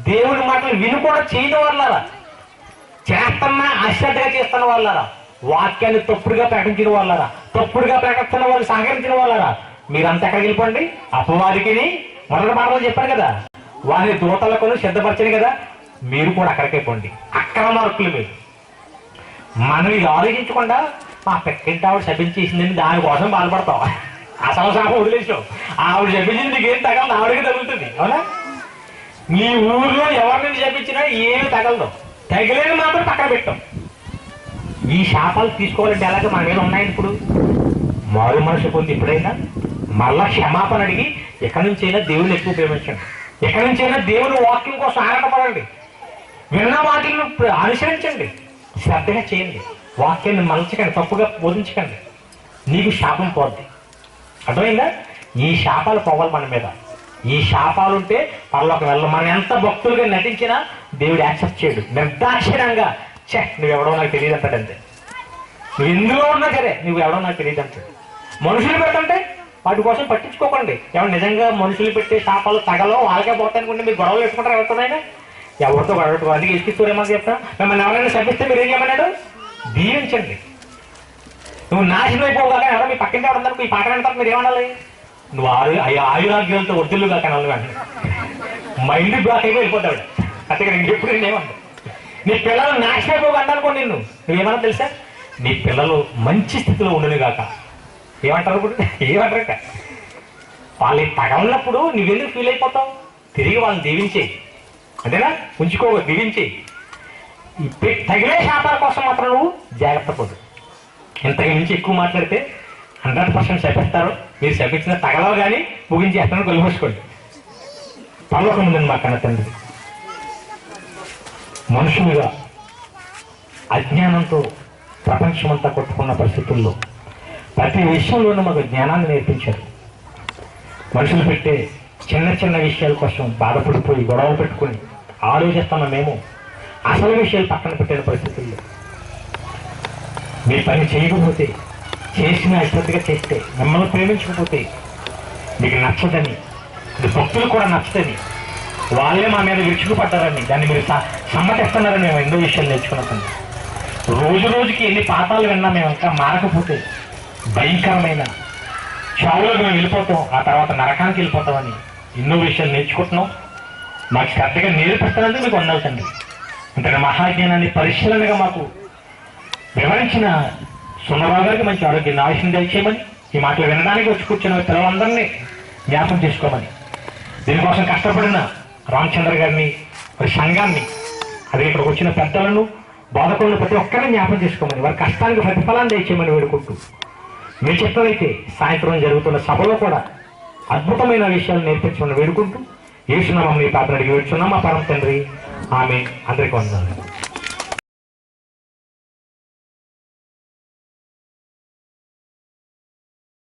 దేవుడి మాటలు విని కూడా చేయడం వాళ్ళరా, చేస్తున్నా అశ్రద్ధగా చేస్తున్న వాళ్ళరా, వాక్యాన్ని తప్పుడుగా ప్రకటించిన వాళ్ళరా, తప్పుడుగా ప్రకటిస్తున్న వాళ్ళు సహకరించిన వాళ్ళరా, మీరంతా ఎక్కడికి వెళ్ళిపోండి? అపవాదికి మొదటి పాఠంలో చెప్పారు కదా, వారి దూతలకు సిద్ధపరచని కదా, మీరు కూడా అక్కడికే పోండి. అక్కడ మార్కులు మీరు. మనం ఇది ఆలోచించకుండా మా పెక్కింటి ఆవిడ శపించేసిందని దానికోసం బాధపడతాం. అసలు శాపం వదిలేసావు. ఆవిడ శపించింది నీకేం తగలదు, ఆవిడకి తగులుతుంది. అవునా? మీ ఊర్లో ఎవరిని శపించినా ఏమి తగలదు. తగిలేని మాత్రం పక్కన పెట్టాం. ఈ శాపాలు తీసుకోవాలంటే ఎలాగ మన మీద ఉన్నాయని ఇప్పుడు మారు మనసు పొంది ఎప్పుడైనా మళ్ళా క్షమాపణ అడిగి ఎక్కడి నుంచైనా దేవుని ఎక్కువ ప్రేమించండి. ఎక్కడి నుంచైనా దేవుని వాక్యం కోసం ఆరాటపడండి. విన్న వాటిని అనుసరించండి, శ్రద్ధగా చేయండి, వాక్యాన్ని మలచకండి, తప్పుగా బోధించకండి. నీకు శాపం పోద్ది. అర్థమైందా? ఈ శాపాలు పోవాలి మన మీద. ఈ శాపాలు ఉంటే పరలోకం వెళ్ళం. మనం ఎంత భక్తులుగా నటించినా దేవుడు యాక్సెప్ట్ చేయడు. నిర్దాక్షిణంగా నువ్వు ఎవడో నాకు తెలియదు అంటాడంతే. నువ్వు ఎందులో ఉన్నా సరే నువ్వు ఎవడో నాకు తెలియదు అంటాడు. మనుషులు పెడుతుంటే వాటి కోసం పట్టించుకోకండి. ఎవరు నిజంగా మనుషులు పెట్టే శాపాలు తగలో వాళ్ళకే పోతాయి అనుకుంటే మీరు గొడవలు పెట్టుకుంటారు. ఎవరితోనైనా ఎవరితో గొడవ పెట్టుకో. అందుకే ఇసుకిస్తూరేమని చెప్తాను, మిమ్మల్ని ఎవరైనా శపిస్తే మీరు ఏం చేయమన్నాడు? దీవించండి. నువ్వు నాశనం అయిపోగాక ఎవరో మీ పక్కింటి ఎవరు ఈ పాట అంటారు, మీరు ఏమనాలి? నువ్వు ఆయురాగ్యాలతో ఒత్తిళ్లుగా కనాలి. వెంటనే మైండ్ బ్లాక్ అయిపోయి వెళ్ళిపోతాడు. అందుకే ఇంకెప్పుడు నేనేమన్నా నీ పిల్లలు నాశనం అయిపోగా అనుకోండి. నువ్వేమన్నా తెలుసా? నీ పిల్లలు మంచి స్థితిలో ఉండను గాక. ఏమంటారు ఇప్పుడు? ఏమంటారట? వాళ్ళకి తగలనప్పుడు నువ్వెందుకు ఫీల్ అయిపోతావు? తిరిగి వాళ్ళని దీవించేయి. అంతేనా? ఉంచుకో, దీవించేయి. తగిలే శాపాల కోసం మాత్రం నువ్వు జాగ్రత్త పడు. ఇంతకు మించి ఎక్కువ మాట్లాడితే 100% శపిస్తారు. మీరు శపించిన తగలవు కానీ ముగించేస్తాను. కొలిమోసుకోండి. పర్లోకం ఉందండి మా కన్న తండ్రి. మనుషులుగా అజ్ఞానంతో ప్రపంచమంతా కొట్టుకున్న పరిస్థితుల్లో ప్రతి విషయంలోనూ మాకు జ్ఞానాన్ని నేర్పించారు. మనుషులు పెట్టే చిన్న చిన్న విషయాల కోసం బాధపడిపోయి గొడవ పెట్టుకుని ఆలోచిస్తున్న మేము అసలు విషయాలు పక్కన పెట్టిన పరిస్థితుల్లో మీ పని చేయకపోతే, చేసిన అశ్రద్ధగా చేస్తే, మిమ్మల్ని ప్రేమించకపోతే మీకు నచ్చదని, ఇది భక్తులు కూడా నచ్చదని, వాళ్ళే మా మీద విరుచుకుపడ్డారని దాన్ని మీరు సమ్మతిస్తున్నారని మేము ఎన్నో విషయాలు నేర్చుకున్నాం. రోజు రోజుకి ఎన్ని పాఠాలు విన్నా మేము ఇంకా మారకపోతే భయంకరమైన చావులకు మేము వెళ్ళిపోతాం, ఆ తర్వాత నరకానికి వెళ్ళిపోతామని ఎన్నో విషయాలు నేర్చుకుంటున్నాం. మాకు శ్రద్ధగా నేర్పిస్తున్నందుకు మీకు వందలు తండ్రి. అంటే మహాజ్ఞానాన్ని పరిశీలనగా మాకు వివరించిన సున్నరావు గారికి మంచి ఆరోగ్యాన్ని ఆయుష్ని దయచేయమని, ఈ మాటలు వినడానికి వచ్చి కూర్చున్న పిల్లలందరినీ జ్ఞాపకం చేసుకోమని, దీనికోసం కష్టపడిన రామచంద్ర గారిని, వారి సంఘాన్ని, అదే ఇక్కడికి వచ్చిన పెద్దలను, బాధకులను ప్రతి ఒక్కరిని జ్ఞాపకం చేసుకోమని, వారి కష్టానికి ప్రతిఫలాన్ని దయచేయమని వేడుకుంటూ, మీ చిత్తమైతే సాయంత్రం జరుగుతున్న సభలో కూడా అద్భుతమైన విషయాలు నేర్పించమని వేడుకుంటూ యేసు నామమున ఈ ప్రార్థన అడిగి వేడుచున్నాం మా పరమ తండ్రి. ఆమేన్. అందరికీ వందనాలు.